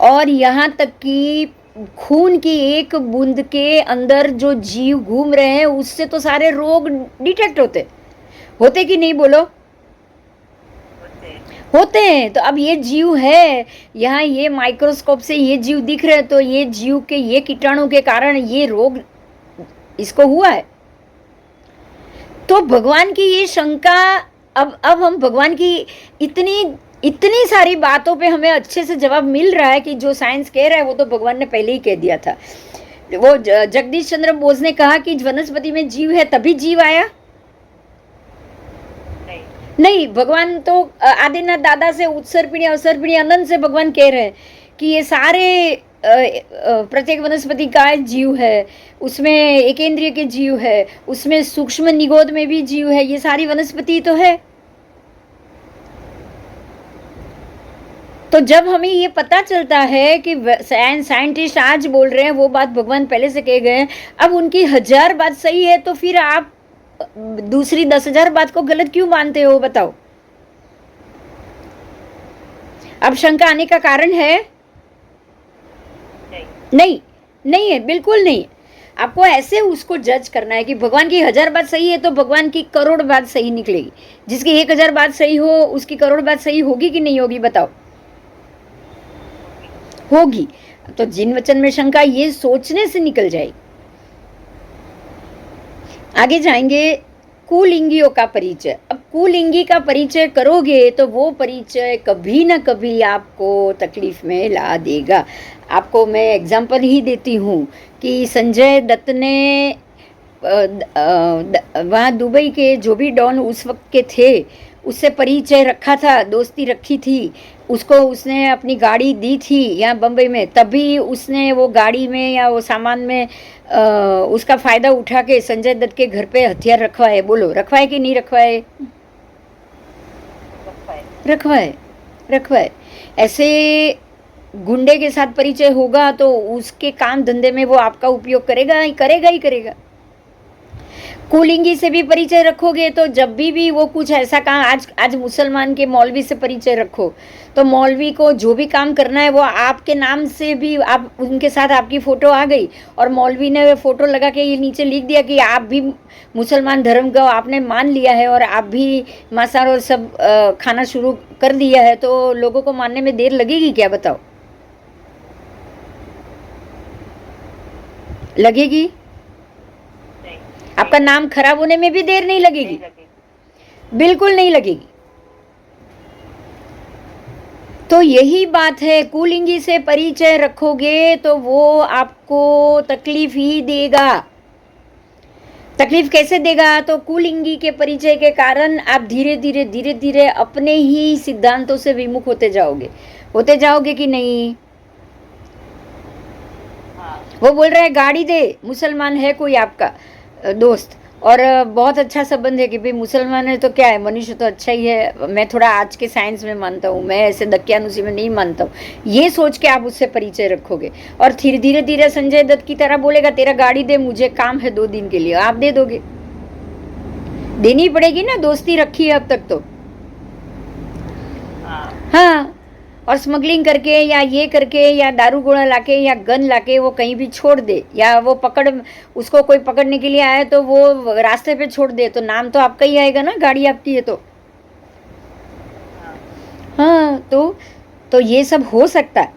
और यहाँ तक कि खून की एक बूंद के अंदर जो जीव घूम रहे हैं उससे तो सारे रोग डिटेक्ट होते कि नहीं, बोलो? होते हैं। तो अब ये जीव है यहाँ, ये माइक्रोस्कोप से ये जीव दिख रहे हैं, तो ये जीव के ये कीटाणु के कारण ये रोग इसको हुआ है। तो भगवान की ये शंका, अब हम भगवान की इतनी सारी बातों पे हमें अच्छे से जवाब मिल रहा है कि जो साइंस कह रहा है वो तो भगवान ने पहले ही कह दिया था। वो जगदीश चंद्र बोस ने कहा कि वनस्पति में जीव है तभी जीव आया, नहीं। भगवान तो आदिनाथ दादा से उत्सर पीढ़ी अवसर पीढ़ी अनंत से भगवान कह रहे हैं कि ये सारे प्रत्येक वनस्पति का जीव है, उसमें एकेंद्रिय के जीव है, उसमें सूक्ष्म निगोद में भी जीव है, ये सारी वनस्पति तो है। तो जब हमें ये पता चलता है कि साइंटिस्ट आज बोल रहे हैं वो बात भगवान पहले से कह गए हैं, अब उनकी 1000 बात सही है, तो फिर आप दूसरी 10,000 बात को गलत क्यों मानते हो, बताओ। अब शंका आने का कारण है? नहीं, नहीं है, बिल्कुल नहीं। आपको ऐसे उसको जज करना है कि भगवान की 1000 बात सही है तो भगवान की करोड़ बात सही निकलेगी। जिसकी 1000 बात सही हो उसकी करोड़ बात सही होगी कि नहीं होगी, बताओ। होगी। तो जिन वचन में शंका, ये सोचने से निकल जाएगी। आगे जाएंगे, कुलिंगियों का परिचय। अब कुलिंगी का परिचय करोगे तो वो परिचय कभी ना कभी आपको तकलीफ में ला देगा। आपको मैं एग्जांपल ही देती हूँ कि संजय दत्त ने वहाँ दुबई के जो भी डॉन उस वक्त के थे उससे परिचय रखा था, दोस्ती रखी थी। उसको उसने अपनी गाड़ी दी थी यहाँ बम्बई में, तभी उसने वो गाड़ी में या वो सामान में उसका फ़ायदा उठा के संजय दत्त के घर पे हथियार रखवाए। बोलो, रखवाए कि नहीं रखवाए? रखवाए, रखवाए। ऐसे गुंडे के साथ परिचय होगा तो उसके काम धंधे में वो आपका उपयोग करेगा ही करेगा। कुलिंगी से भी परिचय रखोगे तो जब भी वो कुछ ऐसा काम, आज मुसलमान के मौलवी से परिचय रखो तो मौलवी को जो भी काम करना है वो आपके नाम से भी, आप उनके साथ आपकी फ़ोटो आ गई और मौलवी ने फ़ोटो लगा के ये नीचे लिख दिया कि आप भी मुसलमान धर्म का आपने मान लिया है और आप भी मांसाहार और सब खाना शुरू कर दिया है, तो लोगों को मानने में देर लगेगी क्या, बताओ? लगेगी? आपका नाम खराब होने में भी देर नहीं लगेगी, बिल्कुल नहीं लगेगी। तो यही बात है, कुलिंगी से परिचय रखोगे तो वो आपको तकलीफ ही देगा। तकलीफ कैसे देगा? तो कुलिंगी के परिचय के कारण आप धीरे धीरे अपने ही सिद्धांतों से विमुख होते जाओगे कि नहीं? वो बोल रहा है गाड़ी दे, मुसलमान है कोई आपका दोस्त और बहुत अच्छा संबंध है कि भाई मुसलमान है तो क्या है, मनुष्य तो अच्छा ही है। मैं थोड़ा आज के साइंस में मानता हूँ, मैं ऐसे दक्यानुसी में नहीं मानता हूँ। ये सोच के आप उससे परिचय रखोगे और धीरे धीरे संजय दत्त की तरह बोलेगा तेरा गाड़ी दे, मुझे काम है 2 दिन के लिए, आप दे दोगे। देनी पड़ेगी ना, दोस्ती रखी है अब तक तो। हाँ, और स्मगलिंग करके या ये करके या दारू गोला लाके या गन लाके वो कहीं भी छोड़ दे, या वो उसको कोई पकड़ने के लिए आए तो वो रास्ते पे छोड़ दे, तो नाम तो आपका ही आएगा ना, गाड़ी आपकी है तो। हाँ, तो ये सब हो सकता है,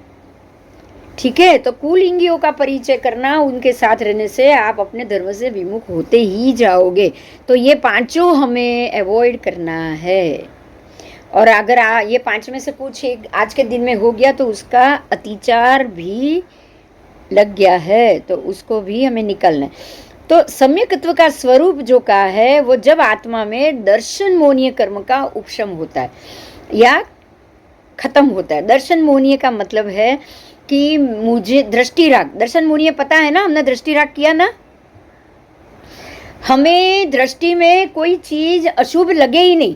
ठीक है। तो कुलिंगियों का परिचय करना, उनके साथ रहने से आप अपने धर्म से विमुख होते ही जाओगे। तो ये 5 हमें अवॉइड करना है। और अगर ये 5 में से कुछ एक आज के दिन में हो गया तो उसका अतिचार भी लग गया है, तो उसको भी हमें निकलना है। तो सम्यकत्व का स्वरूप जो का है वो जब आत्मा में दर्शन मोहनीय कर्म का उपशम होता है या खत्म होता है। दर्शन मोहनीय का मतलब है कि मुझे दृष्टि राग, दर्शन मोहनीय पता है ना, हमने दृष्टि राग किया ना। हमें दृष्टि में कोई चीज अशुभ लगे ही नहीं,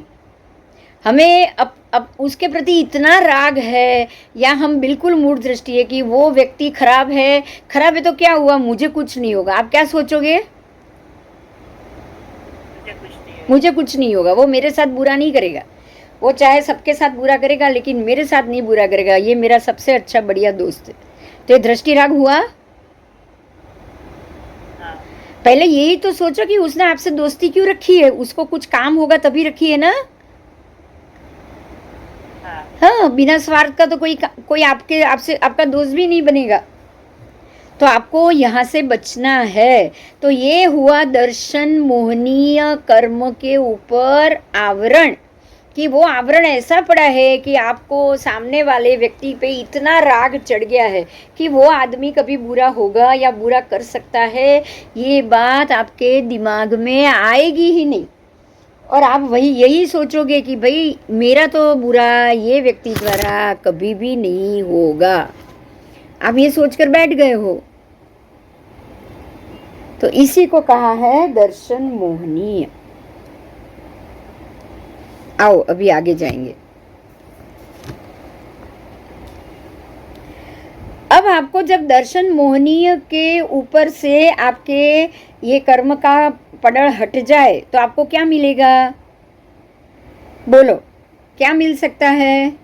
हमें अब उसके प्रति इतना राग है या हम बिल्कुल मूढ़ दृष्टि है कि वो व्यक्ति खराब है तो क्या हुआ, मुझे कुछ नहीं होगा। आप क्या सोचोगे? मुझे कुछ नहीं होगा, वो मेरे साथ बुरा नहीं करेगा, वो चाहे सबके साथ बुरा करेगा लेकिन मेरे साथ नहीं बुरा करेगा, ये मेरा सबसे अच्छा बढ़िया दोस्त है। तो ये दृष्टि राग हुआ। पहले यही तो सोचो कि उसने आपसे दोस्ती क्यों रखी है, उसको कुछ काम होगा तभी रखी है ना। हाँ, बिना स्वार्थ का तो कोई आपका दोस्त भी नहीं बनेगा। तो आपको यहाँ से बचना है। तो ये हुआ दर्शन मोहनीय कर्म के ऊपर आवरण, कि वो आवरण ऐसा पड़ा है कि आपको सामने वाले व्यक्ति पे इतना राग चढ़ गया है कि वो आदमी कभी बुरा होगा या बुरा कर सकता है, ये बात आपके दिमाग में आएगी ही नहीं। और आप यही सोचोगे कि भाई मेरा तो बुरा ये व्यक्ति द्वारा कभी भी नहीं होगा। आप ये सोचकर बैठ गए हो। तो इसी को कहा है दर्शन मोहनीय। आओ अभी आगे जाएंगे। अब आपको जब दर्शन मोहनीय के ऊपर से आपके ये कर्म का पड़ल हट जाए तो आपको क्या मिलेगा? बोलो, क्या मिल सकता है?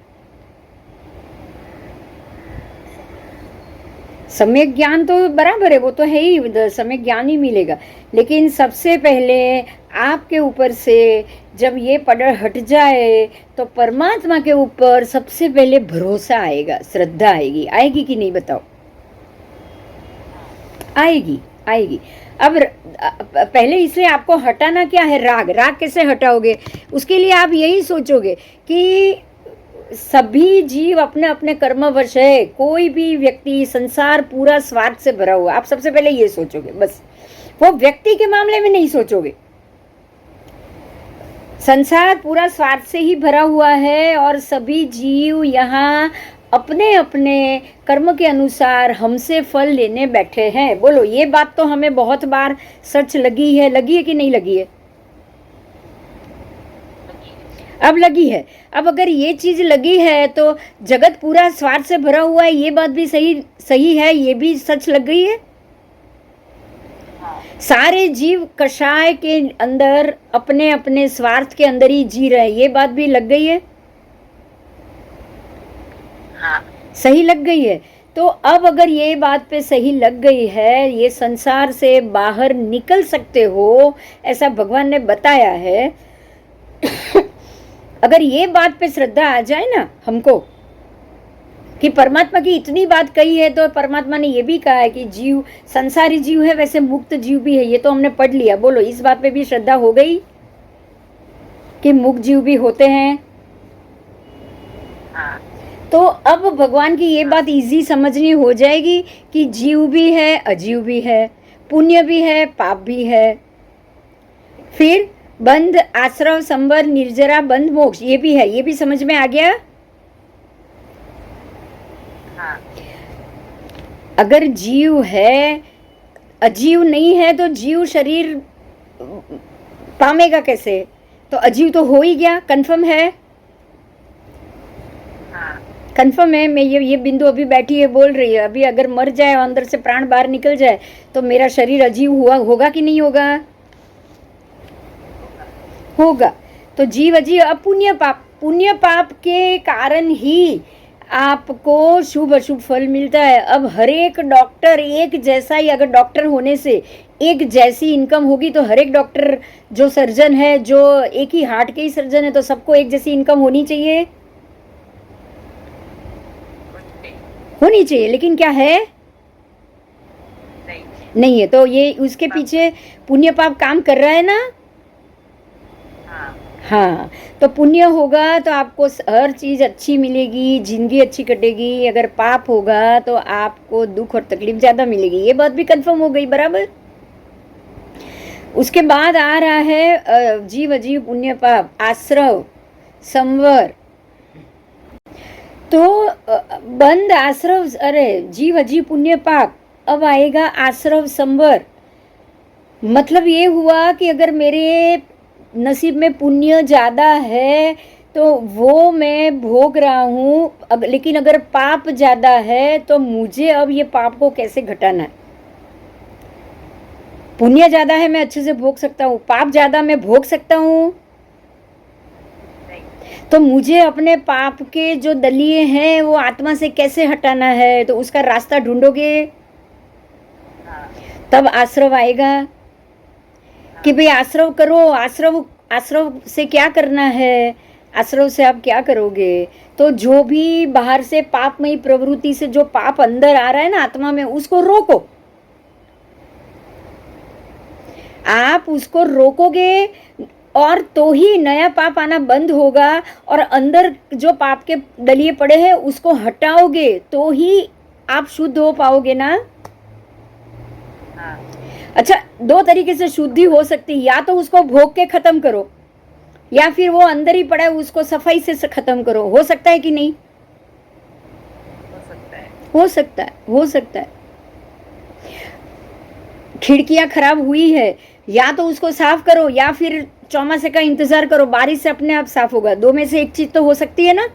सम्यक ज्ञान तो बराबर है, वो तो है ही, सम्यक ज्ञान ही मिलेगा। लेकिन सबसे पहले आपके ऊपर से जब ये पड़ल हट जाए तो परमात्मा के ऊपर सबसे पहले भरोसा आएगा, श्रद्धा आएगी। आएगी कि नहीं बताओ? आएगी, आएगी। अब पहले इसलिए आपको हटाना क्या है? राग। राग कैसे हटाओगे? उसके लिए आप यही सोचोगे कि सभी जीव अपने अपने कर्मवश है, कोई भी व्यक्ति संसार पूरा स्वार्थ से भरा हुआ। आप सबसे पहले ये सोचोगे, बस। वो व्यक्ति के मामले में नहीं सोचोगे। संसार पूरा स्वार्थ से ही भरा हुआ है और सभी जीव यहाँ अपने अपने कर्म के अनुसार हमसे फल लेने बैठे हैं। बोलो, ये बात तो हमें बहुत बार सच लगी है कि नहीं लगी है? अब लगी है। अब अगर ये चीज लगी है तो जगत पूरा स्वार्थ से भरा हुआ है, ये बात भी सही है, ये भी सच लग गई है। सारे जीव कषाय के अंदर अपने अपने स्वार्थ के अंदर ही जी रहे हैं, ये बात भी लग गई है। सही लग गई है। तो अब अगर ये बात पे सही लग गई है, ये संसार से बाहर निकल सकते हो, ऐसा भगवान ने बताया है। अगर ये बात पे श्रद्धा आ जाए ना हमको कि परमात्मा की इतनी बात कही है, तो परमात्मा ने ये भी कहा है कि जीव संसारी जीव है, वैसे मुक्त जीव भी है, ये तो हमने पढ़ लिया। बोलो, इस बात पे भी श्रद्धा हो गई कि मुक्त जीव भी होते हैं। तो अब भगवान की ये बात इजी समझनी हो जाएगी कि जीव भी है, अजीव भी है, पुण्य भी है, पाप भी है। फिर बंध, आश्रव, संवर, निर्जरा, बंध, मोक्ष, ये भी है। ये भी समझ में आ गया? अगर जीव है, अजीव नहीं है, तो जीव शरीर पामेगा कैसे? तो अजीव तो हो ही गया। कंफर्म है? कंफर्म है। मैं ये बिंदु अभी बैठी है, बोल रही है, अभी अगर मर जाए और अंदर से प्राण बाहर निकल जाए तो मेरा शरीर अजीव होगा कि नहीं होगा? होगा। तो जीव अजीव। अब पुण्य पाप के कारण ही आपको शुभ अशुभ फल मिलता है। अब हर एक डॉक्टर एक जैसा ही, अगर डॉक्टर होने से एक जैसी इनकम होगी तो हर एक डॉक्टर जो सर्जन है, जो एक ही हार्ट के ही सर्जन है, तो सबको एक जैसी इनकम होनी चाहिए? होनी चाहिए। लेकिन क्या है? नहीं है। तो ये उसके पीछे पुण्य पाप काम कर रहा है ना? हाँ। तो पुण्य होगा तो आपको हर चीज अच्छी मिलेगी, जिंदगी अच्छी कटेगी। अगर पाप होगा तो आपको दुख और तकलीफ ज्यादा मिलेगी। ये बात भी कंफर्म हो गई, बराबर? उसके बाद आ रहा है जीव अजीव पुण्य पाप, आश्रव, संवर। तो बंद, आश्रव, अरे जीव अजीव पुण्य पाप, अब आएगा आश्रव, संवर। मतलब ये हुआ कि अगर मेरे नसीब में पुण्य ज़्यादा है तो वो मैं भोग रहा हूँ, लेकिन अगर पाप ज़्यादा है तो मुझे अब ये पाप को कैसे घटाना है? पुण्य ज़्यादा है, मैं अच्छे से भोग सकता हूँ, पाप ज़्यादा मैं भोग सकता हूँ, तो मुझे अपने पाप के जो दलिये हैं वो आत्मा से कैसे हटाना है? तो उसका रास्ता ढूंढोगे, तब आश्रव आएगा कि भाई आश्रव करो। आश्रव से क्या करना है? आश्रव से आप क्या करोगे? तो जो भी बाहर से पापमयी प्रवृत्ति से जो पाप अंदर आ रहा है ना आत्मा में, उसको रोको। आप उसको रोकोगे और तो ही नया पाप आना बंद होगा, और अंदर जो पाप के दलिये पड़े हैं उसको हटाओगे तो ही आप शुद्ध हो पाओगे ना। अच्छा, दो तरीके से शुद्धि हो सकती है, या तो उसको भोग के खत्म करो, या फिर वो अंदर ही पड़ा है उसको सफाई से खत्म करो। हो सकता है कि नहीं? हो सकता है। हो सकता है, हो सकता है। खिड़कियां खराब हुई है, या तो उसको साफ करो या फिर चौमासे का इंतजार करो, बारिश से अपने आप साफ होगा। दो में से एक चीज तो हो सकती है ना।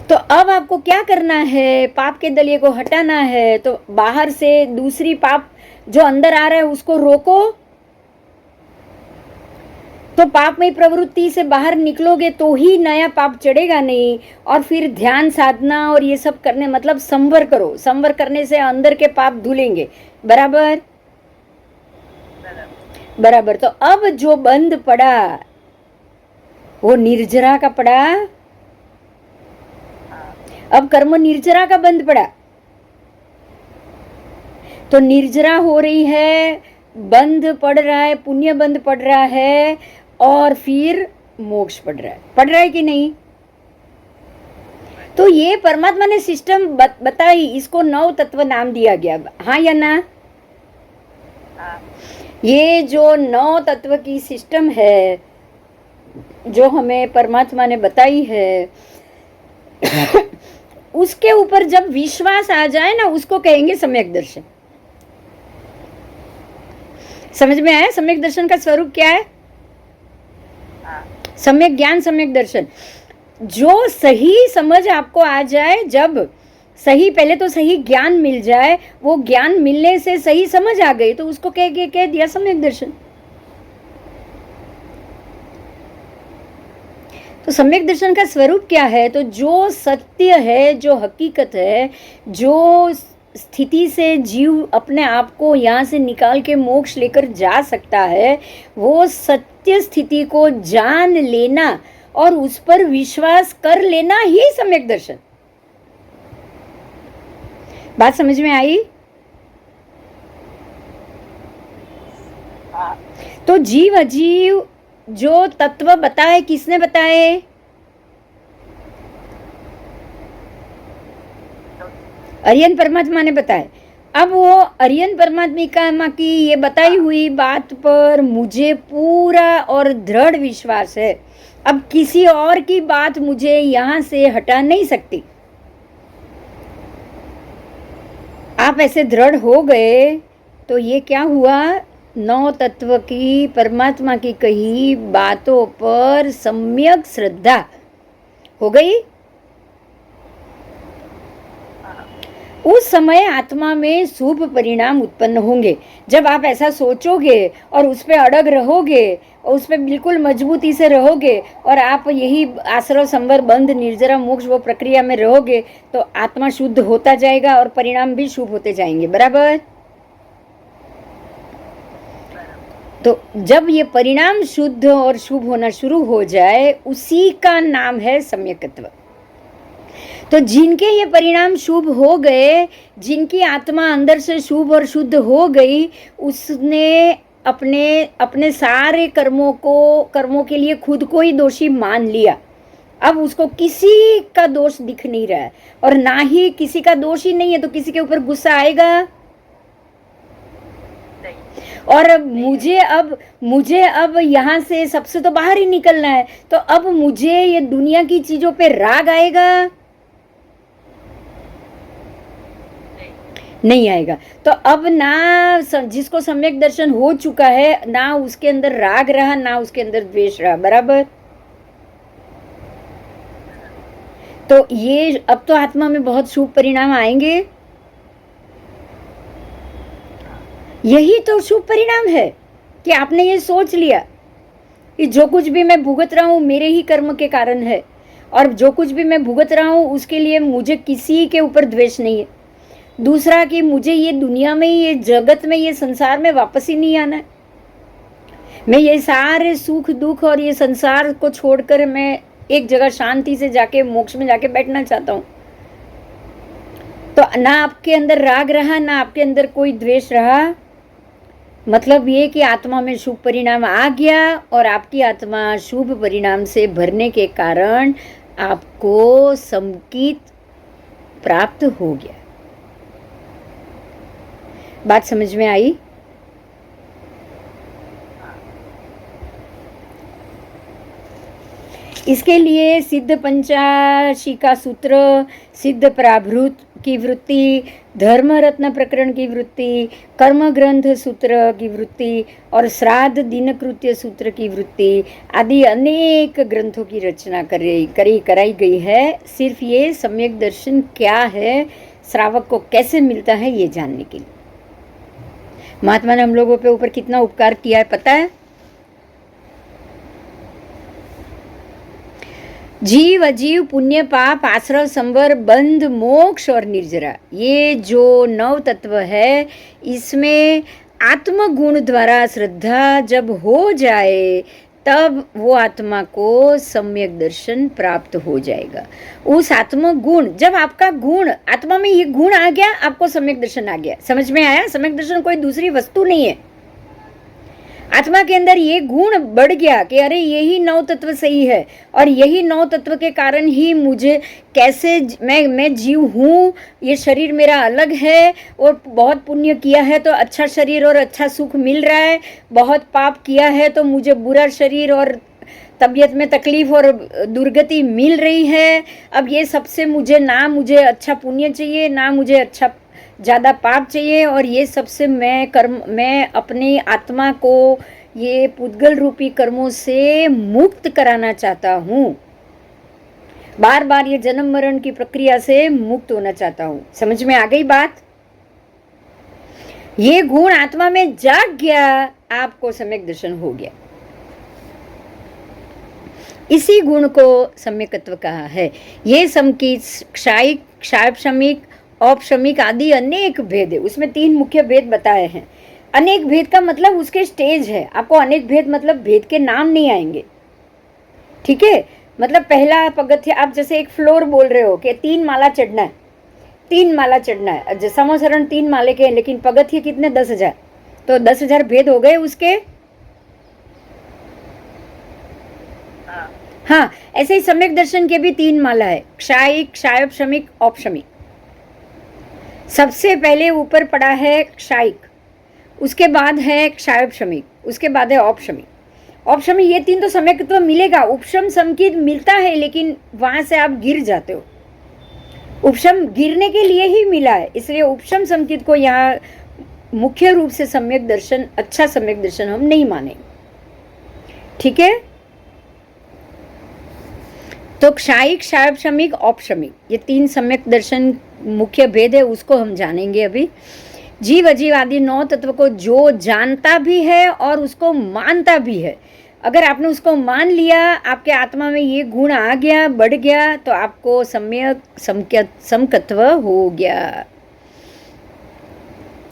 तो अब आपको क्या करना है, पाप के दलिये को हटाना है। तो बाहर से दूसरी पाप जो अंदर आ रहा है उसको रोको, तो पापमय प्रवृत्ति से बाहर निकलोगे तो ही नया पाप चढ़ेगा नहीं। और फिर ध्यान साधना और ये सब करने मतलब संवर करो, संवर करने से अंदर के पाप धुलेंगे। बराबर बराबर। तो अब जो बंद पड़ा वो निर्जरा का पड़ा, अब कर्म निर्जरा का बंद पड़ा। तो निर्जरा हो रही है, बंद पड़ रहा है, पुण्य बंद पड़ रहा है, और फिर मोक्ष पड़ रहा है कि नहीं। तो ये परमात्मा ने सिस्टम बताई, इसको 9 तत्व नाम दिया गया। हाँ या ना। ये जो 9 तत्व की सिस्टम है जो हमें परमात्मा ने बताई है उसके ऊपर जब विश्वास आ जाए ना, उसको कहेंगे सम्यक दर्शन। समझ में आया सम्यक दर्शन का स्वरूप क्या है? सम्यक ज्ञान, सम्यक दर्शन। जो सही समझ आपको आ जाए, जब सही, पहले तो सही ज्ञान मिल जाए, वो ज्ञान मिलने से सही समझ आ गई, तो उसको कह दिया सम्यक दर्शन। तो सम्यक दर्शन का स्वरूप क्या है? तो जो सत्य है, जो हकीकत है, जो स्थिति से जीव अपने आप को यहाँ से निकाल के मोक्ष लेकर जा सकता है, वो सत्य स्थिति को जान लेना और उस पर विश्वास कर लेना ही सम्यक दर्शन। बात समझ में आई? तो जीव अजीव जो तत्व बताए, किसने बताए? अरियन परमात्मा ने बताए। अब वो अरियन परमात्मा की ये बताई हुई बात पर मुझे पूरा और दृढ़ विश्वास है। अब किसी और की बात मुझे यहाँ से हटा नहीं सकती। आप ऐसे दृढ़ हो गए तो ये क्या हुआ? 9 तत्व की, परमात्मा की कही बातों पर सम्यक श्रद्धा हो गई। उस समय आत्मा में शुभ परिणाम उत्पन्न होंगे। जब आप ऐसा सोचोगे और उस पर अड़ग रहोगे और उस पर बिल्कुल मजबूती से रहोगे और आप यही आश्रव, संवर, बंध, निर्जरा, मोक्ष वो प्रक्रिया में रहोगे, तो आत्मा शुद्ध होता जाएगा और परिणाम भी शुभ होते जाएंगे। बराबर। तो जब ये परिणाम शुद्ध और शुभ होना शुरू हो जाए, उसी का नाम है सम्यकत्व। तो जिनके ये परिणाम शुभ हो गए, जिनकी आत्मा अंदर से शुभ और शुद्ध हो गई, उसने अपने सारे कर्मों के लिए खुद को ही दोषी मान लिया। अब उसको किसी का दोष दिख नहीं रहा है, और ना ही किसी का दोष ही नहीं है तो किसी के ऊपर गुस्सा आएगा? और मुझे अब यहाँ से सबसे तो बाहर ही निकलना है, तो अब मुझे ये दुनिया की चीजों पे राग आएगा? नहीं आएगा। तो अब ना जिसको सम्यक दर्शन हो चुका है, ना उसके अंदर राग रहा, ना उसके अंदर द्वेष रहा। बराबर। तो ये अब तो आत्मा में बहुत शुभ परिणाम आएंगे। यही तो शुभ परिणाम है कि आपने ये सोच लिया कि जो कुछ भी मैं भुगत रहा हूँ मेरे ही कर्म के कारण है, और जो कुछ भी मैं भुगत रहा हूँ उसके लिए मुझे किसी के ऊपर द्वेष नहीं है। दूसरा कि मुझे ये दुनिया में, ये जगत में, ये संसार में वापस ही नहीं आना है। मैं ये सारे सुख दुख और ये संसार को छोड़कर मैं एक जगह शांति से जाके मोक्ष में जाके बैठना चाहता हूँ। तो ना आपके अंदर राग रहा, ना आपके अंदर कोई द्वेष रहा। मतलब ये कि आत्मा में शुभ परिणाम आ गया, और आपकी आत्मा शुभ परिणाम से भरने के कारण आपको समकित प्राप्त हो गया। बात समझ में आई? इसके लिए सिद्ध पंचाशिका सूत्र, सिद्ध प्राभृत की वृत्ति, धर्म रत्न प्रकरण की वृत्ति, कर्म ग्रंथ सूत्र की वृत्ति और श्राद्ध दिनकृत्य सूत्र की वृत्ति आदि अनेक ग्रंथों की रचना कराई गई है। सिर्फ ये सम्यक दर्शन क्या है, श्रावक को कैसे मिलता है, ये जानने के लिए। महात्मा ने हम लोगों पे ऊपर कितना उपकार किया है पता है? जीव अजीव पुण्य पाप आश्रव संवर बंध मोक्ष और निर्जरा, ये जो 9 तत्व है इसमें आत्मगुण द्वारा श्रद्धा जब हो जाए तब वो आत्मा को सम्यक दर्शन प्राप्त हो जाएगा। उस आत्मगुण, जब आपका गुण, आत्मा में ये गुण आ गया, आपको सम्यक दर्शन आ गया। समझ में आया? सम्यक दर्शन कोई दूसरी वस्तु नहीं है। आत्मा के अंदर ये गुण बढ़ गया कि अरे यही 9 तत्व सही है और यही 9 तत्व के कारण ही मुझे कैसे मैं जीव हूँ, ये शरीर मेरा अलग है और बहुत पुण्य किया है तो अच्छा शरीर और अच्छा सुख मिल रहा है, बहुत पाप किया है तो मुझे बुरा शरीर और तबीयत में तकलीफ और दुर्गति मिल रही है। अब ये सबसे मुझे अच्छा पुण्य चाहिए, ना मुझे अच्छा ज़्यादा पाप चाहिए और ये सबसे मैं अपनी आत्मा को ये पुद्गल रूपी कर्मों से मुक्त कराना चाहता हूँ। बार बार ये जन्म मरण की प्रक्रिया से मुक्त होना चाहता हूँ। समझ में आ गई बात? ये गुण आत्मा में जाग गया, आपको सम्यक दर्शन हो गया। इसी गुण को सम्यकत्व कहा है। ये समकीत, क्षायिक, क्षायपशमिक, औपशमिक आदि अनेक भेद है। उसमें 3 मुख्य भेद बताए हैं। अनेक भेद का मतलब उसके स्टेज है। आपको अनेक भेद मतलब भेद के नाम नहीं आएंगे, ठीक है? मतलब पहला पगथ्य, आप जैसे एक फ्लोर बोल रहे हो कि 3 माला चढ़ना है, 3 माला चढ़ना है। समोसरण 3 माले के हैं लेकिन पगथ्य कितने? 10,000। तो 10,000 भेद हो गए उसके। हाँ, ऐसे ही सम्यक दर्शन के भी 3 माला है, क्षायिक, क्षायपशमिक, औपशमिक। सबसे पहले ऊपर पड़ा है क्षायिक, उसके बाद है क्षायपशमिक, उसके बाद है औपशमिक। औपशमिक ये 3 तो सम्यकत्व मिलेगा। उपशम समकीत मिलता है लेकिन वहां से आप गिर जाते हो। उपशम गिरने के लिए ही मिला है, इसलिए उपशम समकीत को यहाँ मुख्य रूप से सम्यक दर्शन, अच्छा सम्यक दर्शन हम नहीं मानेंगे, ठीक है? तो क्षायिक, क्षायपशमिक, औपशमिक ये 3 सम्यक दर्शन मुख्य भेद है, उसको हम जानेंगे अभी। जीव अजीव आदि 9 तत्व को जो जानता भी है और उसको मानता भी है, अगर आपने उसको मान लिया, आपके आत्मा में ये गुण आ गया, बढ़ गया, तो आपको समकत्व हो गया।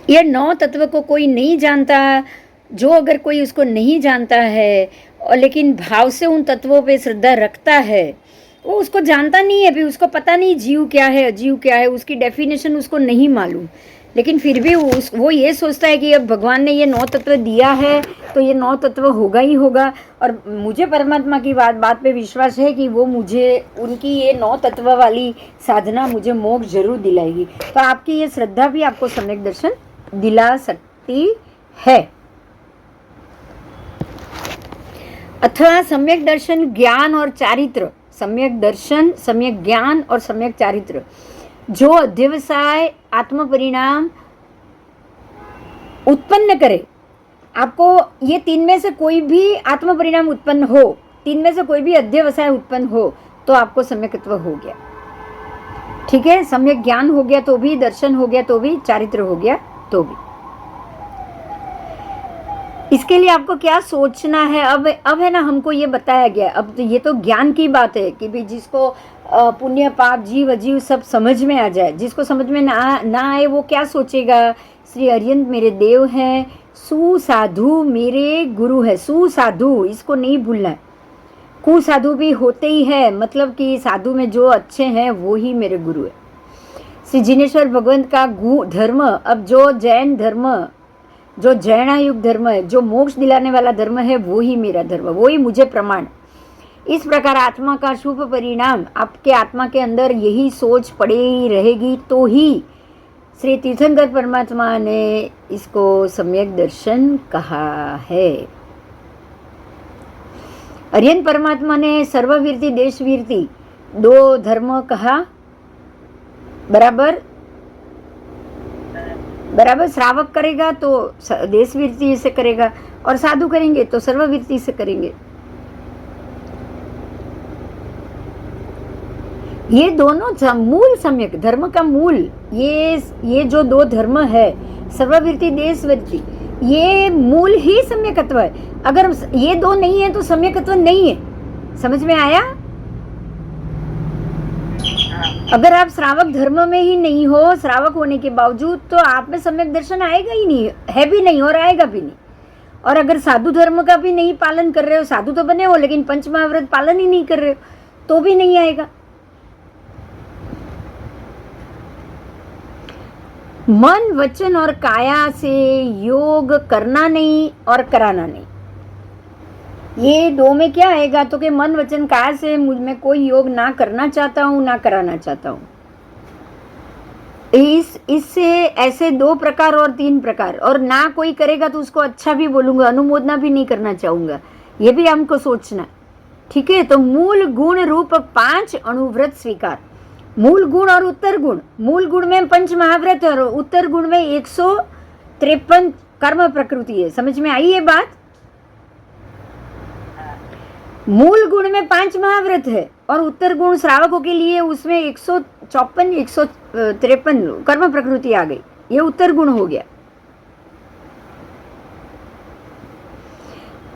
ये 9 तत्व को कोई नहीं जानता। जो अगर कोई उसको नहीं जानता है और लेकिन भाव से उन तत्वों पे श्रद्धा रखता है, वो उसको जानता नहीं है, अभी उसको पता नहीं जीव क्या है, अजीव क्या है, उसकी डेफिनेशन उसको नहीं मालूम, लेकिन फिर भी वो ये सोचता है कि अब भगवान ने ये 9 तत्व दिया है तो ये 9 तत्व होगा ही होगा और मुझे परमात्मा की बात पे विश्वास है कि वो मुझे उनकी ये 9 तत्व वाली साधना मुझे मोक्ष जरूर दिलाएगी। तो आपकी ये श्रद्धा भी आपको सम्यक दर्शन दिला सकती है। अथवा सम्यक दर्शन ज्ञान और चारित्र, सम्यक दर्शन, सम्यक ज्ञान और सम्यक चारित्र, जो अध्यवसाय आत्म परिणाम उत्पन्न करे। आपको ये 3 में से कोई भी आत्म परिणाम उत्पन्न हो, 3 में से कोई भी अध्यवसाय उत्पन्न हो तो आपको सम्यकत्व हो गया, ठीक है? सम्यक ज्ञान हो गया तो भी, दर्शन हो गया तो भी, चारित्र हो गया तो भी। इसके लिए आपको क्या सोचना है? अब है ना, हमको ये बताया गया। अब तो ये तो ज्ञान की बात है कि भाई जिसको पुण्य पाप जीव अजीव सब समझ में आ जाए, जिसको समझ में ना आए वो क्या सोचेगा? श्री अरिहंत मेरे देव हैं, सुसाधु मेरे गुरु है। सुसाधु इसको नहीं भूलना है। कुसाधु भी होते ही है, मतलब कि साधु में जो अच्छे हैं वो ही मेरे गुरु है। श्री जिनेश्वर भगवंत का धर्म, अब जो जैन धर्म, जो जैनायुग धर्म है, जो मोक्ष दिलाने वाला धर्म है, वो ही मेरा धर्म, वो ही मुझे प्रमाण। इस प्रकार आत्मा का शुभ परिणाम आपके आत्मा के अंदर यही सोच पड़े ही रहेगी तो ही श्री तीर्थंकर परमात्मा ने इसको सम्यक दर्शन कहा है। अरिहंत परमात्मा ने सर्ववीरती देशवीरती दो धर्म कहा, बराबर बराबर। श्रावक करेगा तो देशवीरती से करेगा और साधु करेंगे तो सर्ववीरती से करेंगे। ये दोनों मूल सम्यक धर्म का मूल, ये जो दो धर्म है सर्ववीरती देशवीरती, ये मूल ही सम्यकत्व है। अगर ये दो नहीं है तो सम्यकत्व नहीं है। समझ में आया? अगर आप श्रावक धर्म में ही नहीं हो, श्रावक होने के बावजूद, तो आप में सम्यक दर्शन आएगा ही नहीं, है भी नहीं और आएगा भी नहीं। और अगर साधु धर्म का भी नहीं पालन कर रहे हो, साधु तो बने हो लेकिन पंच महाव्रत पालन ही नहीं कर रहे हो, तो भी नहीं आएगा। मन वचन और काया से योग करना नहीं और कराना नहीं। ये दो में क्या आएगा? तो कि मन वचन काया से मुझ में कोई योग ना करना चाहता हूं ना कराना चाहता हूं। इससे ऐसे दो प्रकार और तीन प्रकार, और ना कोई करेगा तो उसको अच्छा भी बोलूंगा, अनुमोदना भी नहीं करना चाहूंगा, ये भी हमको सोचना। ठीक है, तो मूल गुण रूप 5 अणुव्रत स्वीकार। मूल गुण और उत्तर गुण, मूल गुण में पंच महाव्रत और उत्तर गुण में 153 कर्म प्रकृति है। समझ में आई ये बात? मूल गुण में 5 महाव्रत है और उत्तर गुण श्रावकों के लिए उसमें 154 153 कर्म प्रकृति आ गई। ये उत्तर गुण हो गया।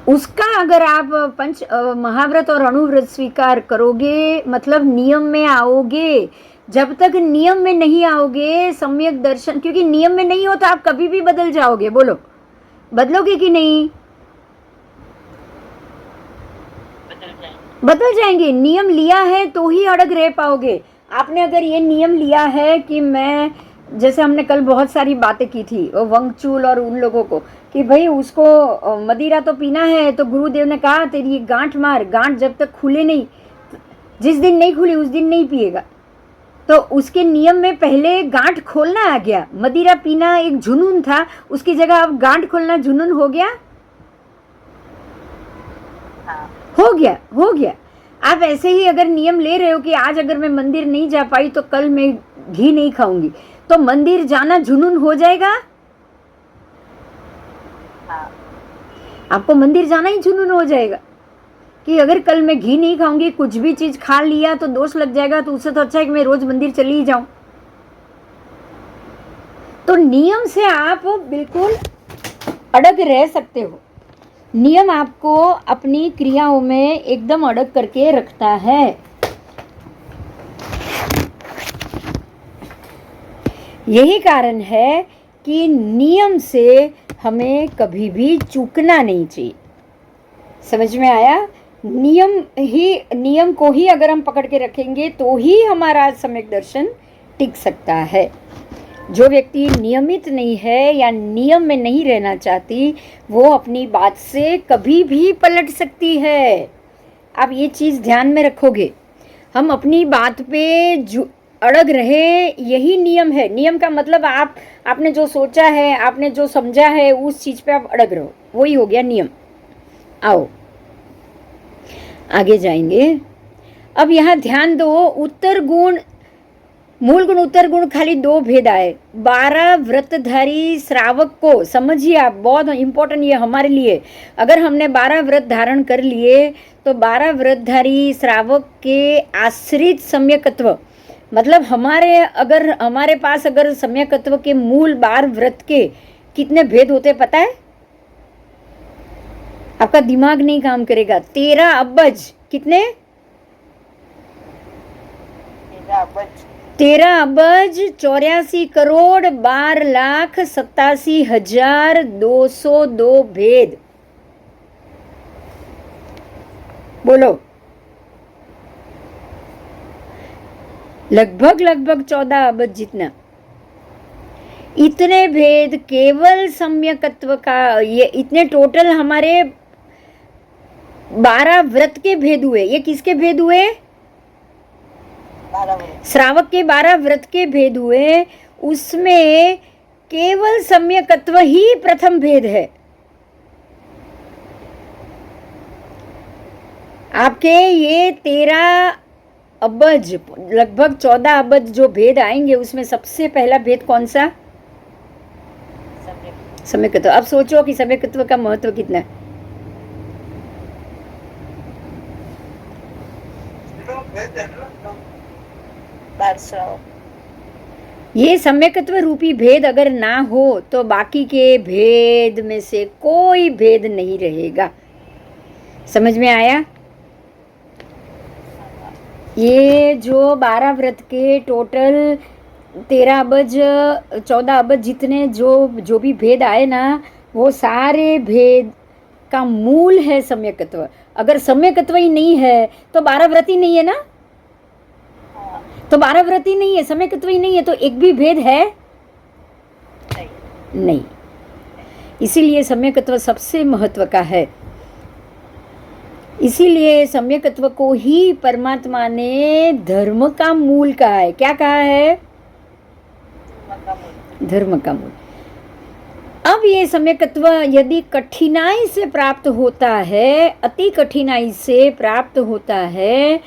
उसका अगर आप पंच महाव्रत और अणुव्रत स्वीकार करोगे, मतलब नियम में आओगे। जब तक नियम में नहीं आओगे सम्यक दर्शन, क्योंकि नियम में नहीं हो तो आप कभी भी बदल जाओगे। बोलो, बदलोगे कि नहीं? बदल जाएंगे। नियम लिया है तो ही अड़ग रह पाओगे। आपने अगर ये नियम लिया है कि मैं, जैसे हमने कल बहुत सारी बातें की थी वो वंगचूल और उन लोगों को, कि भाई उसको मदिरा तो पीना है, तो गुरुदेव ने कहा तेरी गांठ मार, गांठ जब तक खुले नहीं, जिस दिन नहीं खुली उस दिन नहीं पिएगा। तो उसके नियम में पहले गांठ खोलना आ गया। मदिरा पीना एक जुनून था, उसकी जगह अब गांठ खोलना जुनून हो गया। हो गया। आप ऐसे ही अगर नियम ले रहे हो कि आज अगर मैं मंदिर नहीं जा पाई तो कल मैं घी नहीं खाऊंगी, तो मंदिर जाना जुनून हो जाएगा। आपको मंदिर जाना ही जुनून हो जाएगा कि अगर कल मैं घी नहीं खाऊंगी, कुछ भी चीज खा लिया तो दोष लग जाएगा, तो उससे तो अच्छा है कि मैं रोज मंदिर चली ही जाऊं। तो नियम से आप बिल्कुल अड़ग रह सकते हो। नियम आपको अपनी क्रियाओं में एकदम अड़ग करके रखता है। यही कारण है कि नियम से हमें कभी भी चूकना नहीं चाहिए। समझ में आया? नियम को ही अगर हम पकड़ के रखेंगे तो ही हमारा सम्यक दर्शन टिक सकता है। जो व्यक्ति नियमित नहीं है या नियम में नहीं रहना चाहती, वो अपनी बात से कभी भी पलट सकती है। आप ये चीज़ ध्यान में रखोगे। हम अपनी बात पे अड़ग रहे, यही नियम है। नियम का मतलब आपने जो सोचा है, आपने जो समझा है, उस चीज़ पे आप अड़ग रहो, वही हो गया नियम। आओ आगे जाएंगे। अब यहाँ ध्यान दो, उत्तर गुण, मूल गुण उत्तर गुण, खाली 2 भेद आए। 12 व्रतधारी श्रावक को समझिए आप, बहुत इंपॉर्टेंट ये हमारे लिए। अगर हमने 12 व्रत धारण कर लिए तो 12 व्रतधारी श्रावक के आश्रित सम्यकत्व, मतलब हमारे पास अगर सम्यकत्व के मूल 12 व्रत के कितने भेद होते पता है? आपका दिमाग नहीं काम करेगा। 13 अब्ज, कितने? 13 अब्ज 84 करोड़ 12,87,202 भेद। बोलो, लगभग 14 अब्ज जितना। इतने भेद केवल सम्यकत्व का, ये इतने टोटल हमारे 12 व्रत के भेद हुए। ये किसके भेद हुए? श्रावक के 12 व्रत के भेद हुए। उसमें केवल सम्यकत्व ही प्रथम भेद है। आपके ये 13 अबज, लगभग 14 अबज जो भेद आएंगे, उसमें सबसे पहला भेद कौन सा? सम्यक्त्व। अब सोचो कि सम्यक्त्व का महत्व कितना है। ये सम्यक्त्व रूपी भेद अगर ना हो तो बाकी के भेद में से कोई भेद नहीं रहेगा। समझ में आया? ये जो 12 व्रत के टोटल 13 अबज 14 अबज जितने जो भी भेद आए ना, वो सारे भेद का मूल है सम्यक्त्व। अगर सम्यक्त्व ही नहीं है तो 12 व्रत ही नहीं है ना, तो 12 व्रत ही नहीं है, सम्यक्त्व ही नहीं है, तो एक भी भेद है नहीं। इसीलिए सम्यक्त्व सबसे महत्व का है। इसीलिए सम्यक्त्व को ही परमात्मा ने धर्म का मूल कहा है। क्या कहा है? धर्म का मूल। अब ये सम्यक्त्व यदि कठिनाई से प्राप्त होता है, अति कठिनाई से प्राप्त होता है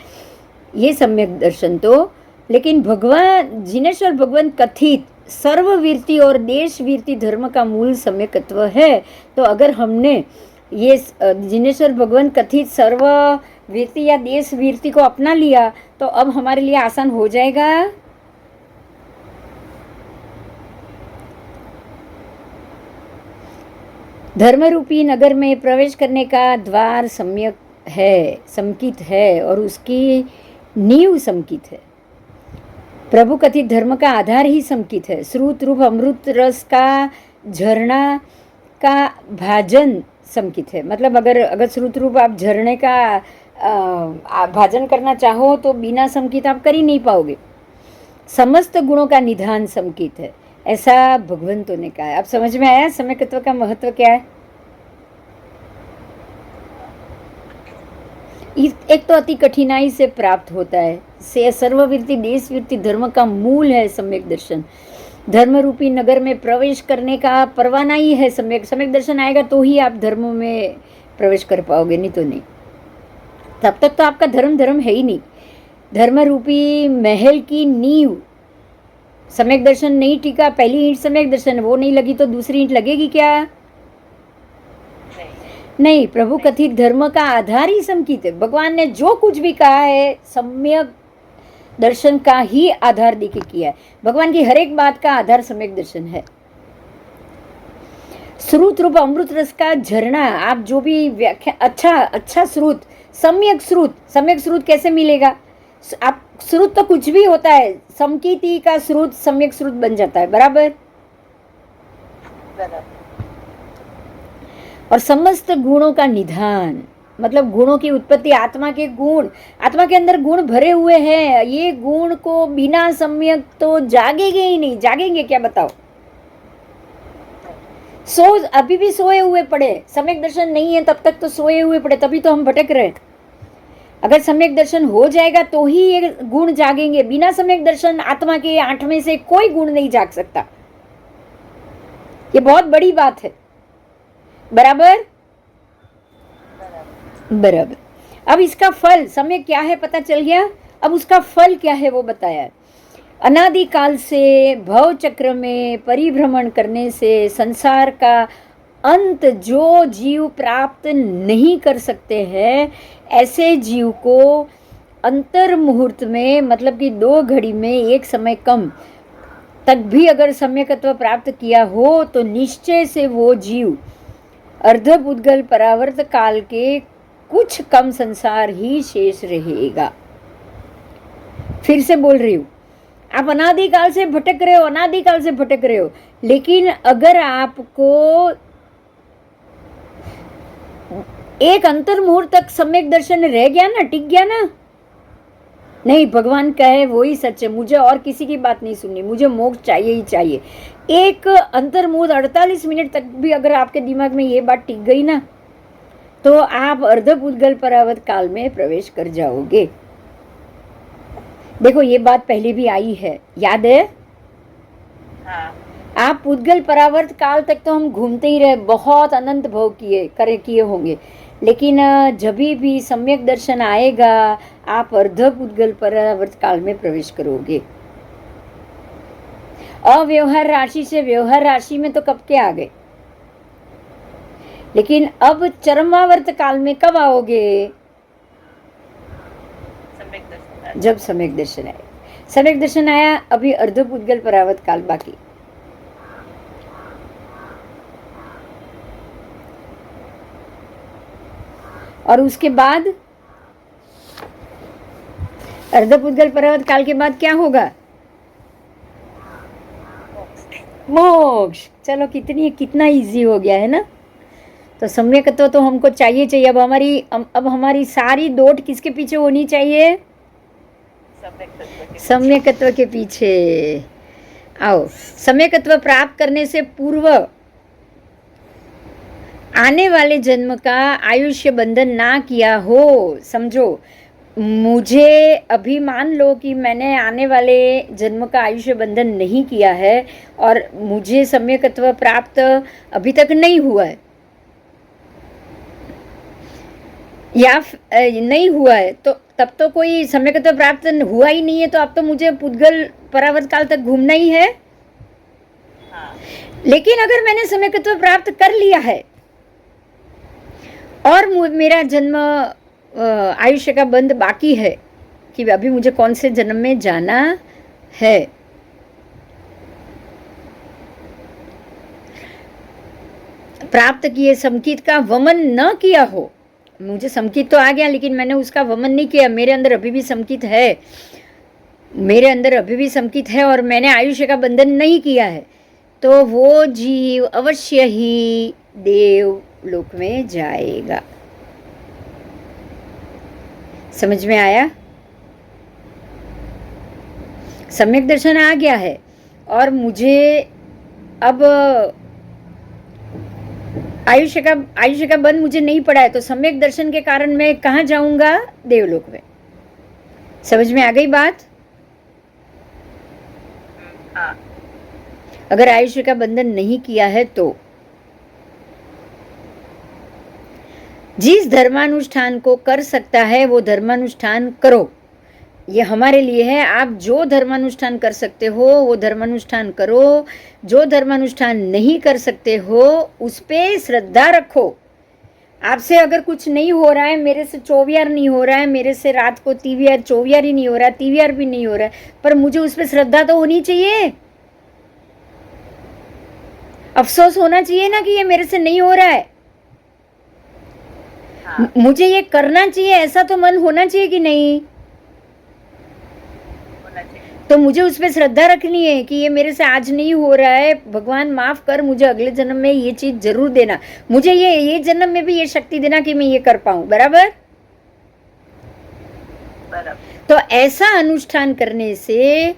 ये सम्यक दर्शन, तो लेकिन भगवान जिनेश्वर भगवान कथित सर्ववीरति और देशवीरति धर्म का मूल सम्यक्त्व है। तो अगर हमने ये जिनेश्वर भगवान कथित सर्ववीरति या देशवीरति को अपना लिया तो अब हमारे लिए आसान हो जाएगा। धर्मरूपी नगर में प्रवेश करने का द्वार सम्यक है, समकित है, और उसकी नींव समकित है। प्रभु कथित धर्म का आधार ही समकित है। श्रुत रूप अमृत रस का झरना का भाजन समकित है। मतलब अगर श्रुत रूप आप झरने का भाजन करना चाहो तो बिना समकित आप कर ही नहीं पाओगे। समस्त गुणों का निधान समकित है, ऐसा भगवंतों ने कहा है। अब समझ में आया सम्यक्त्व का महत्व क्या है? एक तो अति कठिनाई से प्राप्त होता है, से सर्ववीरति देशवीरति धर्म का मूल है सम्यक दर्शन। धर्म रूपी नगर में प्रवेश करने का परवाना ही है सम्यक दर्शन। आएगा तो ही आप धर्म में प्रवेश कर पाओगे, नहीं तो नहीं। तब तक तो आपका धर्म है ही नहीं। धर्म रूपी महल की नींव सम्यक दर्शन नहीं टिका, पहली ईंट सम्यक दर्शन, वो नहीं लगी तो दूसरी ईंट लगेगी क्या? नहीं। प्रभु कथित धर्म का आधार ही समकित है। भगवान ने जो कुछ भी कहा है सम्यक दर्शन का ही आधार देके किया है। भगवान की हर एक बात का आधार सम्यक दर्शन है। श्रुत रूप अमृत रस का झरना, आप जो भी व्याख्या, अच्छा श्रुत, सम्यक श्रुत कैसे मिलेगा? आप श्रुत तो कुछ भी होता है, समकीति का श्रुत सम्यक श्रुत बन जाता है, बराबर। और समस्त गुणों का निधान, मतलब गुणों की उत्पत्ति, आत्मा के गुण, आत्मा के अंदर गुण भरे हुए हैं। ये गुण को बिना सम्यक तो जागेंगे ही नहीं। जागेंगे क्या बताओ? अभी भी सोए हुए पड़े, सम्यक दर्शन नहीं है तब तक तो सोए हुए पड़े, तभी तो हम भटक रहे। अगर सम्यक दर्शन हो जाएगा तो ही ये गुण जागेंगे। बिना सम्यक दर्शन आत्मा के 8 में से कोई गुण नहीं जाग सकता। ये बहुत बड़ी बात है, बराबर। अब इसका फल सम्यक क्या है पता चल गया। अब उसका फल क्या है वो बताया। अनादिकाल से भव चक्र में परिभ्रमण करने से संसार का अंत जो जीव प्राप्त नहीं कर सकते हैं, ऐसे जीव को अंतर मुहूर्त में, मतलब कि 2 घड़ी में, एक समय कम तक भी अगर सम्यक्त्व प्राप्त किया हो तो निश्चय से वो जीव अर्धपुद्गल परावर्त काल के कुछ कम संसार ही शेष रहेगा। फिर से बोल रही हूँ, आप अनादिकाल से भटक रहे हो, लेकिन अगर आपको एक अंतर मुहूर्त तक सम्यक दर्शन रह गया ना, टिक गया ना, नहीं, भगवान कहे वो ही सच है, मुझे और किसी की बात नहीं सुननी, मुझे मोक्ष चाहिए ही चाहिए। एक अंतर मुहूर्त 48 मिनट तक भी अगर आपके दिमाग में ये बात टिक गई ना, तो आप अर्धपुद्गल परावर्त काल में प्रवेश कर जाओगे। देखो ये बात पहले भी आई है, याद है? हाँ। आप पुद्गल परावर्त काल तक तो हम घूमते ही रहे, बहुत अनंत भव किए होंगे, लेकिन जब भी सम्यक दर्शन आएगा आप अर्धपुद्गल परावर्त काल में प्रवेश करोगे। अव्यवहार राशि से व्यवहार राशि में तो कब के आ गए, लेकिन अब चरमावर्त काल में कब आओगे? जब सम्यक दर्शन आए। सम्यक दर्शन आया, अभी अर्धपुद्गल परावर्त काल बाकी। और उसके बाद अर्धपुद्गल परावर्त काल के बाद क्या होगा? मोक्ष। चलो कितना इजी हो गया है ना। तो सम्यकत्व तो हमको चाहिए। अब हमारी सारी दौड़ किसके पीछे होनी चाहिए? सम्यकत्व के पीछे। आओ, सम्यकत्व प्राप्त करने से पूर्व आने वाले जन्म का आयुष्य बंधन ना किया हो, समझो। मुझे अभी मान लो कि मैंने आने वाले जन्म का आयुष्य बंधन नहीं किया है और मुझे सम्यकत्व प्राप्त अभी तक नहीं हुआ है या नहीं हुआ है, तो तब तो कोई सम्यकत्व प्राप्त हुआ ही नहीं है, तो अब तो मुझे पुद्गल परावर्त काल तक घूमना ही है। लेकिन अगर मैंने सम्यकत्व प्राप्त कर लिया है और मेरा जन्म आयुष्य का बंध बाकी है कि अभी मुझे कौन से जन्म में जाना है, प्राप्त किए संकित का वमन न किया हो। मुझे संकित तो आ गया लेकिन मैंने उसका वमन नहीं किया, मेरे अंदर अभी भी संकित है, और मैंने आयुष्य का बंधन नहीं किया है, तो वो जीव अवश्य ही देव लोक में जाएगा। समझ में आया? सम्यक दर्शन आ गया है और मुझे अब आयुष्य का बंध मुझे नहीं पड़ा है, तो सम्यक दर्शन के कारण मैं कहाँ जाऊंगा? देवलोक में। समझ में आ गई बात? अगर आयुष्य का बंधन नहीं किया है तो जिस धर्मानुष्ठान को कर सकता है वो धर्मानुष्ठान करो। ये हमारे लिए है। आप जो धर्मानुष्ठान कर सकते हो वो धर्मानुष्ठान करो, जो धर्मानुष्ठान नहीं कर सकते हो उस पे श्रद्धा रखो। आपसे अगर कुछ नहीं हो रहा है, मेरे से चौवियार नहीं हो रहा है, मेरे से रात को तीवियार चौवियार ही नहीं हो रहा है, तीवियार भी नहीं हो रहा है, पर मुझे उस पर श्रद्धा तो होनी चाहिए। अफसोस होना चाहिए ना कि ये मेरे से नहीं हो रहा है। मुझे ये करना चाहिए, ऐसा तो मन होना चाहिए कि नहीं? तो मुझे उस पर श्रद्धा रखनी है कि ये मेरे से आज नहीं हो रहा है, भगवान माफ कर, मुझे अगले जन्म में ये चीज जरूर देना, मुझे ये जन्म में भी ये शक्ति देना कि मैं ये कर पाऊं। बराबर? तो ऐसा अनुष्ठान करने से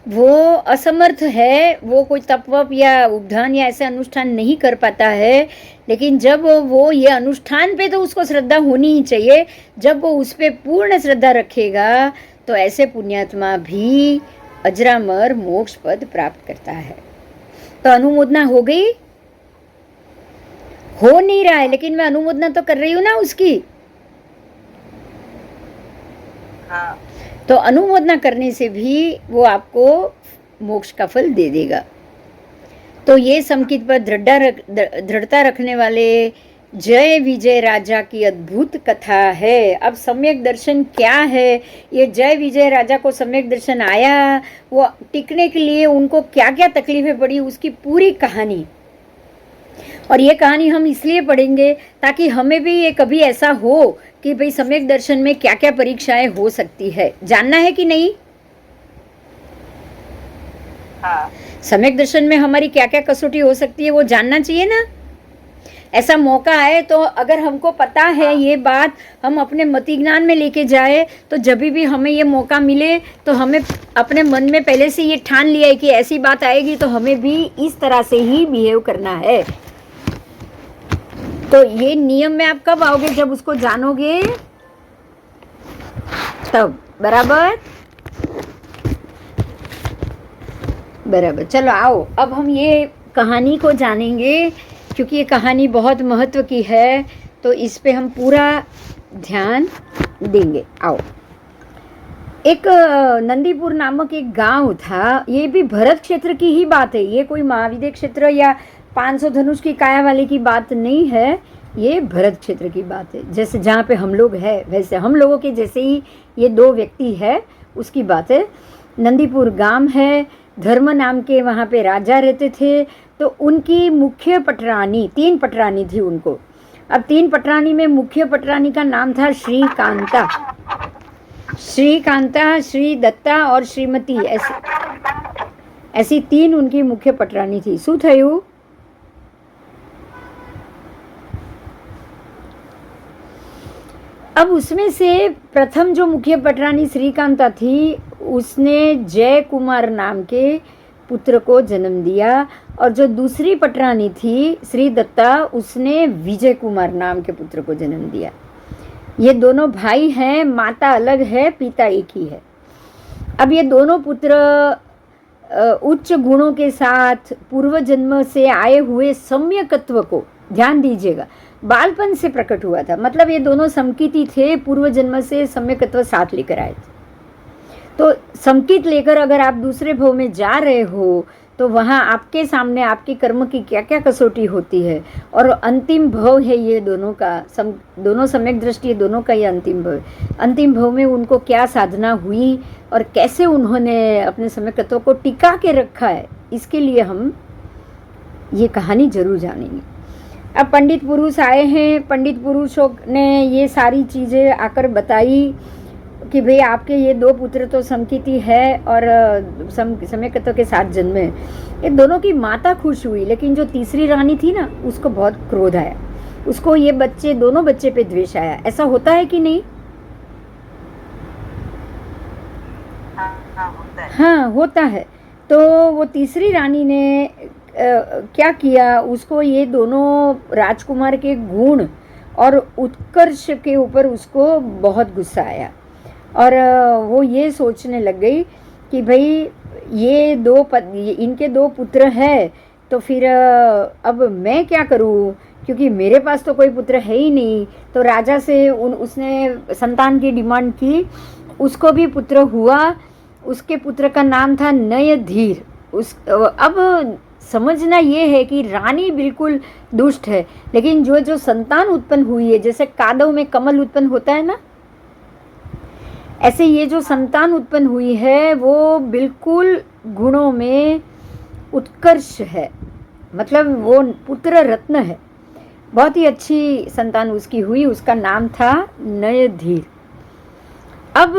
वो असमर्थ है, वो कोई तपवप या उपधान या ऐसे अनुष्ठान नहीं कर पाता है, लेकिन जब वो ये अनुष्ठान पे तो उसको श्रद्धा होनी ही चाहिए। जब वो उस पर पूर्ण श्रद्धा रखेगा तो ऐसे पुण्यात्मा भी अजरामर मोक्ष पद प्राप्त करता है। तो अनुमोदना हो गई? हो नहीं रहा है, लेकिन मैं अनुमोदना तो कर रही हूँ ना उसकी। हाँ। तो अनुमोदना करने से भी वो आपको मोक्ष का फल दे देगा। तो ये संकित पर दृढ़ता रखने वाले जय विजय राजा की अद्भुत कथा है। अब सम्यक दर्शन क्या है? ये जय विजय राजा को सम्यक दर्शन आया, वो टिकने के लिए उनको क्या क्या तकलीफें पड़ी, उसकी पूरी कहानी। और ये कहानी हम इसलिए पढ़ेंगे ताकि हमें भी ये कभी ऐसा हो कि भाई सम्यक दर्शन में क्या क्या परीक्षाएं हो सकती है, जानना है कि नहीं? हाँ। सम्यक दर्शन में हमारी क्या क्या कसौटी हो सकती है वो जानना चाहिए ना। ऐसा मौका है तो अगर हमको पता है ये बात, हम अपने मति ज्ञान में लेके जाए, तो जब भी हमें ये मौका मिले तो हमें अपने मन में पहले से ये ठान लिया है कि ऐसी बात आएगी तो हमें भी इस तरह से ही बिहेव करना है। तो ये नियम में आप कब आओगे? जब उसको जानोगे तब। बराबर? बराबर। चलो आओ, अब हम ये कहानी को जानेंगे क्योंकि ये कहानी बहुत महत्व की है। तो इस पे हम पूरा ध्यान देंगे। आओ, एक नंदीपुर नामक एक गांव था, ये भी भरत क्षेत्र की ही बात है, ये कोई महाविद्य क्षेत्र या 500 धनुष की काया वाले की बात नहीं है, ये भरत क्षेत्र की बात है। जैसे जहाँ पे हम लोग हैं वैसे हम लोगों के जैसे ही ये दो व्यक्ति है उसकी बात है। नंदीपुर गांव है, धर्म नाम के वहाँ पे राजा रहते थे। तो उनकी मुख्य पटरानी, 3 पटरानी थी उनको। अब 3 पटरानी में मुख्य पटरानी का नाम था श्रीकांता, श्रीकांता, श्री दत्ता और श्रीमती, ऐसी 3 उनकी मुख्य पटरानी थी। શું થયું? अब उसमें से प्रथम जो मुख्य पटरानी श्रीकांता थी उसने जय कुमार नाम के पुत्र को जन्म दिया, और जो दूसरी पटरानी थी श्री दत्ता उसने विजय कुमार नाम के पुत्र को जन्म दिया। ये दोनों भाई हैं, माता अलग है, पिता एक ही है। अब ये दोनों पुत्र उच्च गुणों के साथ पूर्व जन्म से आए हुए सम्यकत्व को, ध्यान दीजिएगा, बालपन से प्रकट हुआ था। मतलब ये दोनों समकिती थे, पूर्व जन्म से सम्यकत्व साथ लेकर आए थे। तो समकित लेकर अगर आप दूसरे भव में जा रहे हो तो वहाँ आपके सामने आपके कर्म की क्या क्या कसौटी होती है, और अंतिम भव है ये दोनों का, दोनों सम्यक दृष्टि दोनों का ये अंतिम भव। अंतिम भव में उनको क्या साधना हुई और कैसे उन्होंने अपने सम्यकत्व को टिका के रखा है, इसके लिए हम ये कहानी जरूर जानेंगे। अब पंडित पुरुष आए हैं, पंडित पुरुषों ने ये सारी चीज़ें आकर बताई कि भाई आपके ये 2 पुत्र तो समकिती है और सम्यकत्व के साथ जन्मे। ये दोनों की माता खुश हुई, लेकिन जो तीसरी रानी थी ना उसको बहुत क्रोध आया, उसको ये बच्चे, दोनों बच्चे पे द्वेष आया। ऐसा होता है कि नहीं? हाँ, होता है। तो वो तीसरी रानी ने क्या किया, उसको ये दोनों राजकुमार के गुण और उत्कर्ष के ऊपर उसको बहुत गुस्सा आया, और वो ये सोचने लग गई कि भाई ये इनके 2 पुत्र हैं, तो फिर अब मैं क्या करूं, क्योंकि मेरे पास तो कोई पुत्र है ही नहीं। तो राजा से उसने संतान की डिमांड की, उसको भी पुत्र हुआ। उसके पुत्र का नाम था नयधीर। अब समझना ये है कि रानी बिल्कुल दुष्ट है, लेकिन जो संतान उत्पन्न हुई है, जैसे कादव में कमल उत्पन्न होता है ना, ऐसे ये जो संतान उत्पन्न हुई है वो बिल्कुल गुणों में उत्कर्ष है, मतलब वो पुत्र रत्न है। बहुत ही अच्छी संतान उसकी हुई, उसका नाम था नयधीर। अब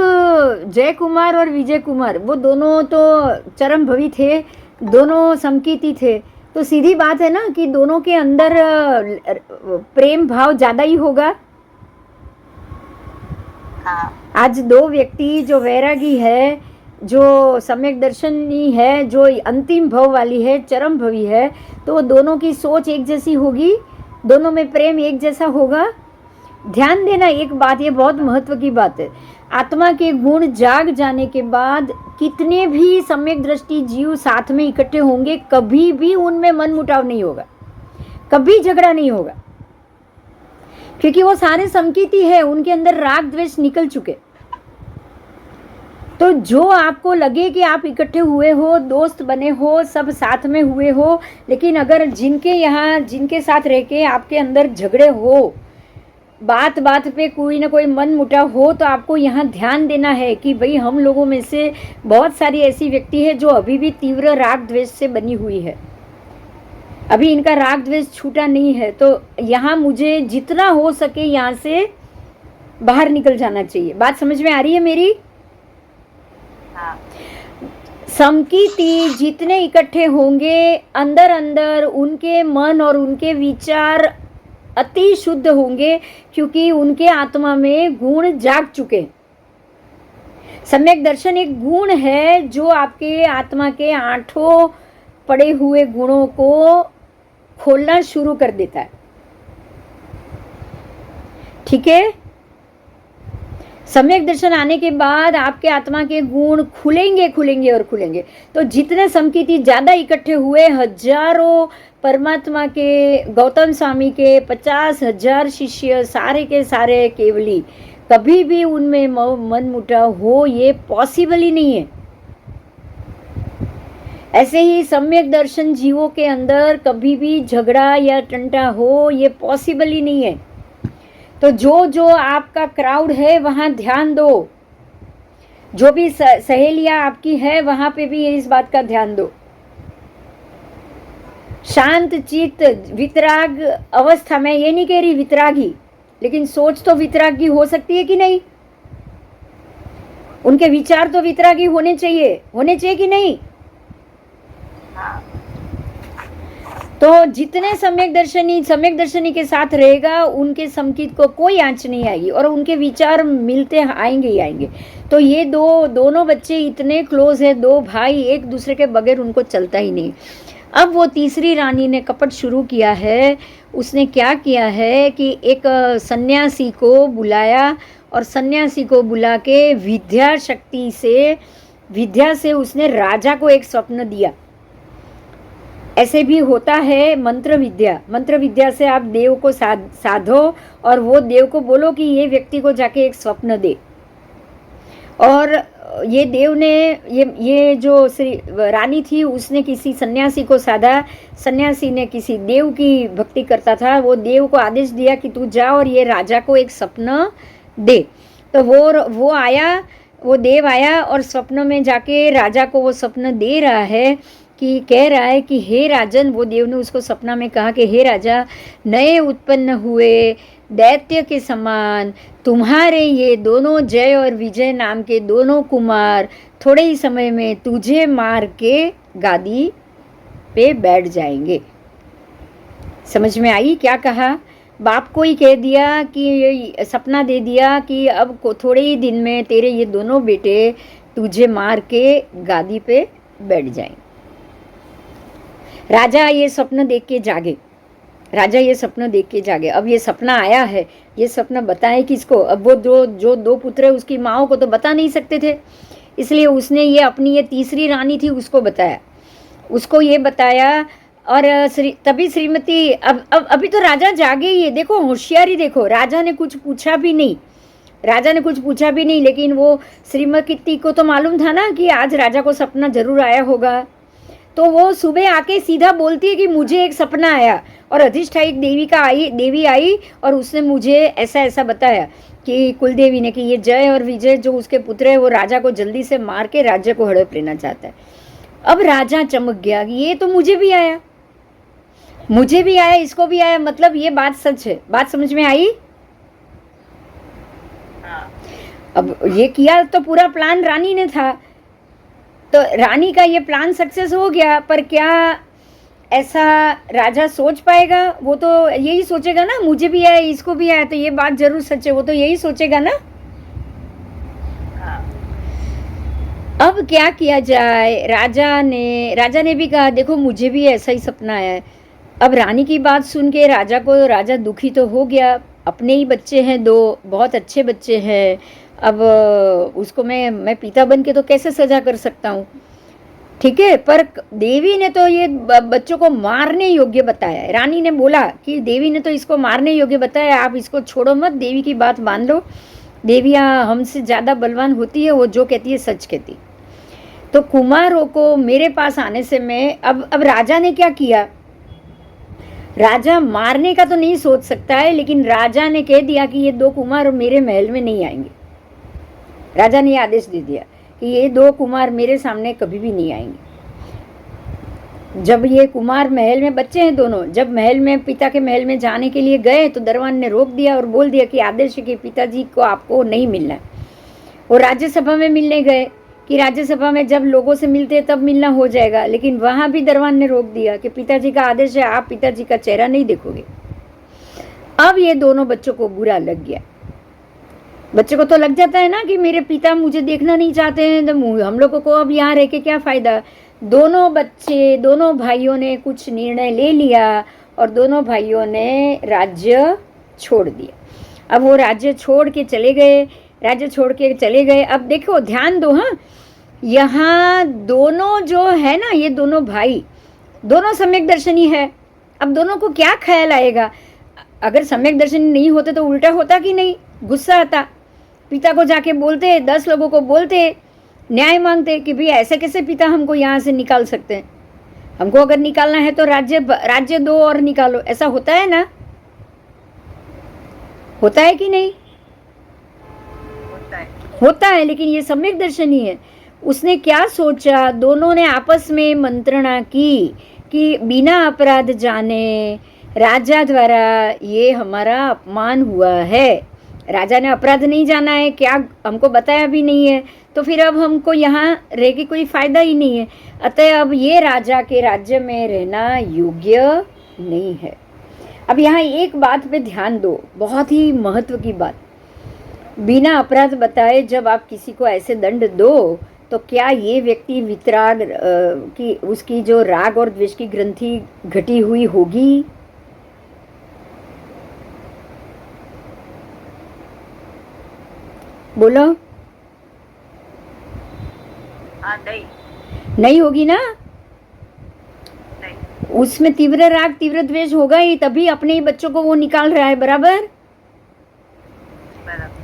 जय कुमार और विजय कुमार वो दोनों तो चरम भवी थे, दोनों समकीती थे। तो सीधी बात है ना कि दोनों के अंदर प्रेम भाव ज़्यादा ही होगा। आज 2 व्यक्ति, जो वैरागी है, जो सम्यक दर्शनी है, जो अंतिम भव वाली है, चरम भवी है, तो दोनों की सोच एक जैसी होगी, दोनों में प्रेम एक जैसा होगा। ध्यान देना एक बात, ये बहुत महत्व की बात है। आत्मा के गुण जाग जाने के बाद कितने भी सम्यक दृष्टि जीव साथ में इकट्ठे होंगे, कभी भी उनमें मन मुटाव नहीं होगा, कभी झगड़ा नहीं होगा, क्योंकि वो सारे समकीती है, उनके अंदर राग द्वेष निकल चुके। तो जो आपको लगे कि आप इकट्ठे हुए हो, दोस्त बने हो, सब साथ में हुए हो, लेकिन अगर जिनके साथ रह के आपके अंदर झगड़े हो, बात बात पे कोई ना कोई मन मुटाव हो, तो आपको यहाँ ध्यान देना है कि भाई हम लोगों में से बहुत सारी ऐसी व्यक्ति है जो अभी भी तीव्र राग द्वेष से बनी हुई है, अभी इनका राग द्वेष छूटा नहीं है। तो यहाँ मुझे जितना हो सके यहाँ से बाहर निकल जाना चाहिए। बात समझ में आ रही है मेरी? समकीती जितने इकट्ठे होंगे, अंदर अंदर उनके मन और उनके विचार अति शुद्ध होंगे, क्योंकि उनके आत्मा में गुण जाग चुके। सम्यक दर्शन एक गुण है जो आपके आत्मा के 8 पड़े हुए गुणों को खोलना शुरू कर देता है। ठीक है? सम्यक दर्शन आने के बाद आपके आत्मा के गुण खुलेंगे खुलेंगे और खुलेंगे। तो जितने समकीती ज्यादा इकट्ठे हुए, हजारों परमात्मा के, गौतम स्वामी के 50,000 शिष्य सारे के सारे केवली, कभी भी उनमें मन मुटाव हो ये पॉसिबल ही नहीं है। ऐसे ही सम्यक दर्शन जीवों के अंदर कभी भी झगड़ा या टंटा हो ये पॉसिबल ही नहीं है। तो जो जो आपका क्राउड है वहाँ ध्यान दो, जो भी सहेलियाँ आपकी है वहाँ पे भी इस बात का ध्यान दो। शांत चित्त वितराग अवस्था, में ये नहीं कह रही वितरागी, लेकिन सोच तो वितरागी हो सकती है कि नहीं? उनके विचार तो वितरागी होने चाहिए कि नहीं? तो जितने सम्यक दर्शनी के साथ रहेगा उनके संकीत को कोई आंच नहीं आएगी और उनके विचार मिलते आएंगे ही आएंगे। तो ये दोनों बच्चे इतने क्लोज है, दो भाई, एक दूसरे के बगैर उनको चलता ही नहीं। अब वो तीसरी रानी ने कपट शुरू किया है। उसने क्या किया है कि एक सन्यासी को बुलाया और सन्यासी को बुला के विद्या से उसने राजा को एक स्वप्न दिया। ऐसे भी होता है मंत्र विद्या से आप देव को साधो और वो देव को बोलो कि ये व्यक्ति को जाके एक स्वप्न दे, और ये देव ने ये जो श्री रानी थी उसने किसी सन्यासी को साधा। सन्यासी ने किसी देव की भक्ति करता था, वो देव को आदेश दिया कि तू जा और ये राजा को एक स्वप्न दे। तो वो देव आया और स्वप्न में जाके राजा को वो स्वप्न दे रहा है कि कह रहा है कि हे राजन, वो देव ने उसको सपना में कहा कि हे राजा, नए उत्पन्न हुए दैत्य के समान तुम्हारे ये दोनों जय और विजय नाम के दोनों कुमार थोड़े ही समय में तुझे मार के गादी पे बैठ जाएंगे। समझ में आई क्या कहा? बाप को ही कह दिया कि सपना दे दिया कि अब थोड़े ही दिन में तेरे ये दोनों बेटे तुझे मार के गादी पे बैठ जाएंगे। राजा ये सपना देख के जागे। अब ये सपना आया है, ये सपना बताए किसको? अब वो जो दो पुत्र है उसकी माओ को तो बता नहीं सकते थे, इसलिए उसने ये अपनी ये तीसरी रानी थी उसको ये बताया। और तभी श्रीमती अभी तो राजा जागे ही है। देखो होशियारी देखो, राजा ने कुछ पूछा भी नहीं, लेकिन वो श्रीमती को तो मालूम था ना कि आज राजा को सपना जरूर आया होगा। तो वो सुबह आके सीधा बोलती है कि मुझे एक सपना आया और अधिष्ठायक देवी आई और उसने मुझे ऐसा बताया कि कुलदेवी ने कि ये जय और विजय जो उसके पुत्र है वो राजा को जल्दी से मार के राज्य को हड़प लेना चाहता है। अब राजा चमक गया कि ये तो मुझे भी आया, इसको भी आया, मतलब ये बात सच है। बात समझ में आई? अब ये किया तो पूरा प्लान रानी ने था, तो रानी का ये प्लान सक्सेस हो गया। पर क्या ऐसा राजा सोच पाएगा? वो तो यही सोचेगा ना, मुझे भी आया इसको भी आया तो ये बात जरूर सच है, वो तो यही सोचेगा ना। अब क्या किया जाए? राजा ने भी कहा देखो मुझे भी ऐसा ही सपना आया है। अब रानी की बात सुन के राजा दुखी तो हो गया, अपने ही बच्चे हैं, दो बहुत अच्छे बच्चे हैं। अब उसको मैं पिता बन के तो कैसे सजा कर सकता हूँ? ठीक है, पर देवी ने तो ये बच्चों को मारने योग्य बताया है। रानी ने बोला कि देवी ने तो इसको मारने योग्य बताया, आप इसको छोड़ो मत, देवी की बात मान लो। देवियाँ हमसे ज़्यादा बलवान होती है, वो जो कहती है सच कहती। तो कुमारों को मेरे पास आने से अब राजा ने क्या किया? राजा मारने का तो नहीं सोच सकता है, लेकिन राजा ने कह दिया कि ये दो कुमार मेरे महल में नहीं आएंगे। राजा ने आदेश दे दिया कि ये दो कुमार मेरे सामने कभी भी नहीं आएंगे। जब ये कुमार महल में, बच्चे हैं दोनों, जब महल में पिता के महल में जाने के लिए गए तो दरबान ने रोक दिया और बोल दिया कि आदेश है कि पिताजी को आपको नहीं मिलना है। वो राज्यसभा में मिलने गए कि राज्यसभा में जब लोगों से मिलते तब मिलना हो जाएगा, लेकिन वहाँ भी दरबान ने रोक दिया कि पिताजी का आदेश है, आप पिताजी का चेहरा नहीं देखोगे। अब ये दोनों बच्चों को बुरा लग गया। बच्चे को तो लग जाता है ना कि मेरे पिता मुझे देखना नहीं चाहते हैं, तो हम लोगों को अब यहाँ रह के क्या फ़ायदा। दोनों भाइयों ने कुछ निर्णय ले लिया और दोनों भाइयों ने राज्य छोड़ दिया। अब वो राज्य छोड़ के चले गए। अब देखो ध्यान दो, हाँ, यहाँ दोनों जो है ना, ये दोनों भाई दोनों सम्यक दर्शनी है, अब दोनों को क्या ख्याल आएगा? अगर सम्यक दर्शन नहीं होते तो उल्टा होता कि नहीं? गुस्सा आता, पिता को जाके बोलते, 10 लोगों को बोलते, न्याय मांगते कि भाई ऐसे कैसे पिता हमको यहाँ से निकाल सकते हैं, हमको अगर निकालना है तो राज्य दो और निकालो। ऐसा होता है ना? होता है कि नहीं? होता है। लेकिन ये सम्यक दर्शन ही है। उसने क्या सोचा, दोनों ने आपस में मंत्रणा की कि बिना अपराध जाने राजा द्वारा ये हमारा अपमान हुआ है। राजा ने अपराध नहीं जाना है, क्या हमको बताया भी नहीं है, तो फिर अब हमको यहाँ रह के कोई फायदा ही नहीं है। अतः अब ये राजा के राज्य में रहना योग्य नहीं है। अब यहाँ एक बात पे ध्यान दो, बहुत ही महत्व की बात। बिना अपराध बताए जब आप किसी को ऐसे दंड दो तो क्या ये व्यक्ति वितराग की उसकी जो राग और द्वेष की ग्रंथि घटी हुई होगी? बोलो। नहीं होगी ना? नहीं। उसमें तीव्र राग तीव्र द्वेष होगा ही, तभी अपने ही बच्चों को वो निकाल रहा है। बराबर।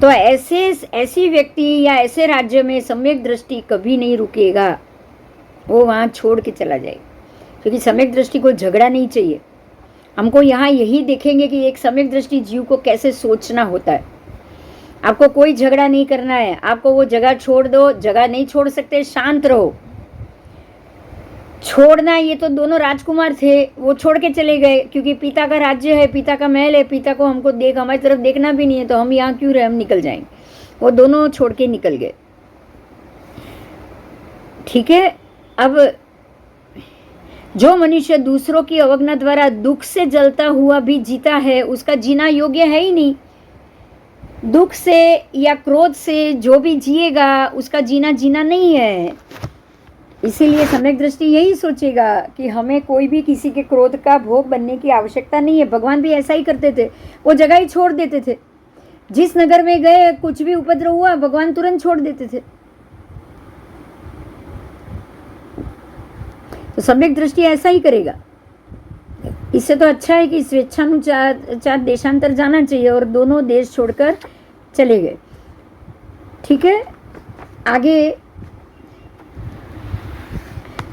तो ऐसी व्यक्ति या ऐसे राज्य में सम्यक दृष्टि कभी नहीं रुकेगा, वो वहां छोड़ के चला जाएगा। क्योंकि सम्यक दृष्टि को झगड़ा नहीं चाहिए। हमको यहाँ यही देखेंगे कि एक सम्यक दृष्टि जीव को कैसे सोचना होता है। आपको कोई झगड़ा नहीं करना है, आपको वो जगह छोड़ दो। जगह नहीं छोड़ सकते, शांत रहो। छोड़ना, ये तो दोनों राजकुमार थे, वो छोड़ के चले गए क्योंकि पिता का राज्य है, पिता का महल है, पिता को हमको हमारी तरफ देखना भी नहीं है, तो हम यहाँ क्यों रहे, हम निकल जाएंगे। वो दोनों छोड़ के निकल गए। ठीक है। अब जो मनुष्य दूसरों की अवज्ञा द्वारा दुख से जलता हुआ भी जीता है, उसका जीना योग्य है ही नहीं। दुख से या क्रोध से जो भी जिएगा उसका जीना नहीं है। इसीलिए सम्यक दृष्टि यही सोचेगा कि हमें कोई भी किसी के क्रोध का भोग बनने की आवश्यकता नहीं है। भगवान भी ऐसा ही करते थे, वो जगह ही छोड़ देते थे। जिस नगर में गए कुछ भी उपद्रव हुआ, भगवान तुरंत छोड़ देते थे। तो सम्यक दृष्टि ऐसा ही करेगा। इससे तो अच्छा है कि स्वेच्छानुसार देशांतर जाना चाहिए, और दोनों देश छोड़कर चले गए। ठीक है। आगे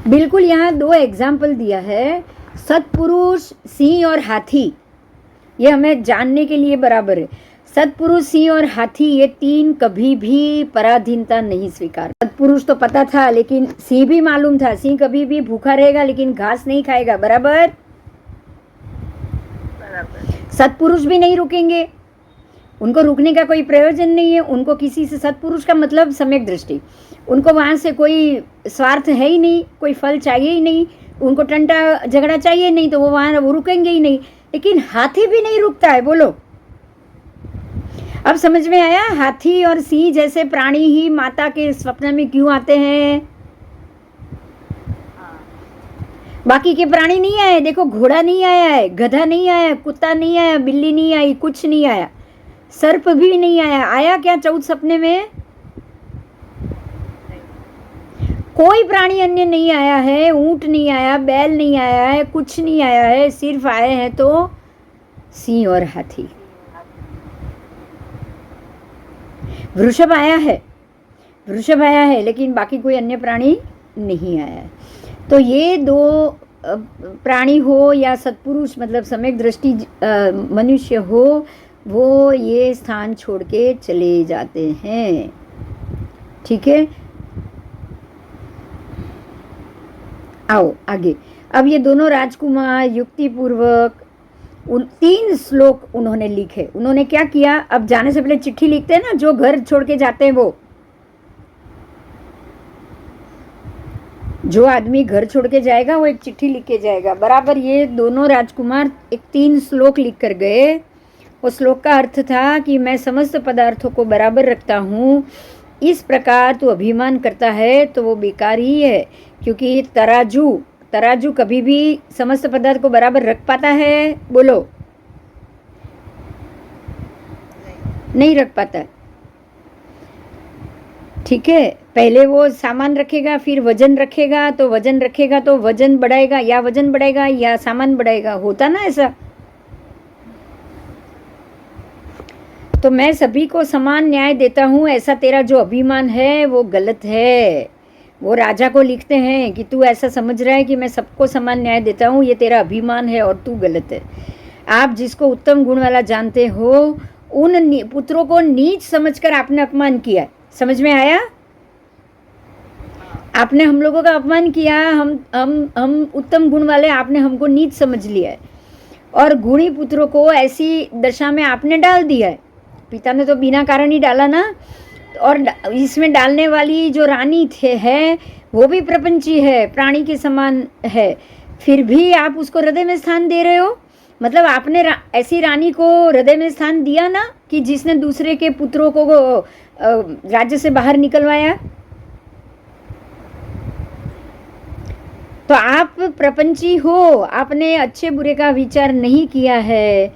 बिल्कुल यहाँ 2 एग्जाम्पल दिया है, सत्पुरुष, सिंह और हाथी। ये हमें जानने के लिए बराबर है। सत्पुरुष, सिंह और हाथी, ये 3 कभी भी पराधीनता नहीं स्वीकार। सत्पुरुष तो पता था, लेकिन सिंह भी मालूम था, सिंह कभी भी भूखा रहेगा लेकिन घास नहीं खाएगा। बराबर। सत्पुरुष भी नहीं रुकेंगे, उनको रुकने का कोई प्रयोजन नहीं है। उनको किसी से, सत्पुरुष का मतलब सम्यक दृष्टि, उनको वहाँ से कोई स्वार्थ है ही नहीं, कोई फल चाहिए ही नहीं, उनको टंटा झगड़ा चाहिए नहीं, तो वो वहाँ वो रुकेंगे ही नहीं। लेकिन हाथी भी नहीं रुकता है। बोलो, अब समझ में आया? हाथी और सिंह जैसे प्राणी ही माता के स्वप्न में क्यों आते हैं? बाकी के प्राणी नहीं आए। देखो, घोड़ा नहीं आया है, गधा नहीं आया, कुत्ता नहीं आया, बिल्ली नहीं आई, कुछ नहीं आया, सर्प भी नहीं आया। आया क्या 14 सपने में? कोई प्राणी अन्य नहीं आया है। ऊंट नहीं आया, बैल नहीं आया है, कुछ नहीं आया है। सिर्फ आए हैं तो सिंह और हाथी। वृषभ आया है, लेकिन बाकी कोई अन्य प्राणी नहीं आया है। तो ये 2 प्राणी हो या सत्पुरुष, मतलब सम्यक दृष्टि मनुष्य हो, वो ये स्थान छोड़ के चले जाते हैं। ठीक है। आओ आगे। अब ये दोनों राजकुमार युक्ति पूर्वक 3 श्लोक उन्होंने लिखे। उन्होंने क्या किया? अब जाने से पहले चिट्ठी लिखते हैं ना, जो घर छोड़ के जाते हैं, वो जो आदमी घर छोड़ के जाएगा वो एक चिट्ठी लिख के जाएगा। बराबर। ये दोनों राजकुमार एक 3 श्लोक लिख कर गए। उस श्लोक का अर्थ था कि मैं समस्त पदार्थों को बराबर रखता हूँ, इस प्रकार तू अभिमान करता है तो वो बेकार ही है। क्योंकि तराजू कभी भी समस्त पदार्थ को बराबर रख पाता है? बोलो, नहीं रख पाता। ठीक है। पहले वो सामान रखेगा, फिर वजन रखेगा, तो वजन रखेगा तो वजन बढ़ाएगा या सामान बढ़ाएगा, होता ना ऐसा। तो मैं सभी को समान न्याय देता हूँ, ऐसा तेरा जो अभिमान है वो गलत है। वो राजा को लिखते हैं कि तू ऐसा समझ रहा है कि मैं सबको समान न्याय देता हूँ, ये तेरा अभिमान है और तू गलत है। आप जिसको उत्तम गुण वाला जानते हो, उन पुत्रों को नीच समझकर आपने अपमान किया। समझ में आया? आपने हम लोगों का अपमान किया, हम उत्तम गुण वाले, आपने हमको नीच समझ लिया है और गुणी पुत्रों को ऐसी दशा में आपने डाल दिया है। पिता ने तो बिना कारण ही डाला ना। और इसमें डालने वाली जो रानी है वो भी प्रपंची है, प्राणी के समान है, फिर भी आप उसको हृदय में स्थान दे रहे हो। मतलब आपने ऐसी रानी को हृदय में स्थान दिया ना कि जिसने दूसरे के पुत्रों को राज्य से बाहर निकलवाया। तो आप प्रपंची हो, आपने अच्छे बुरे का विचार नहीं किया है,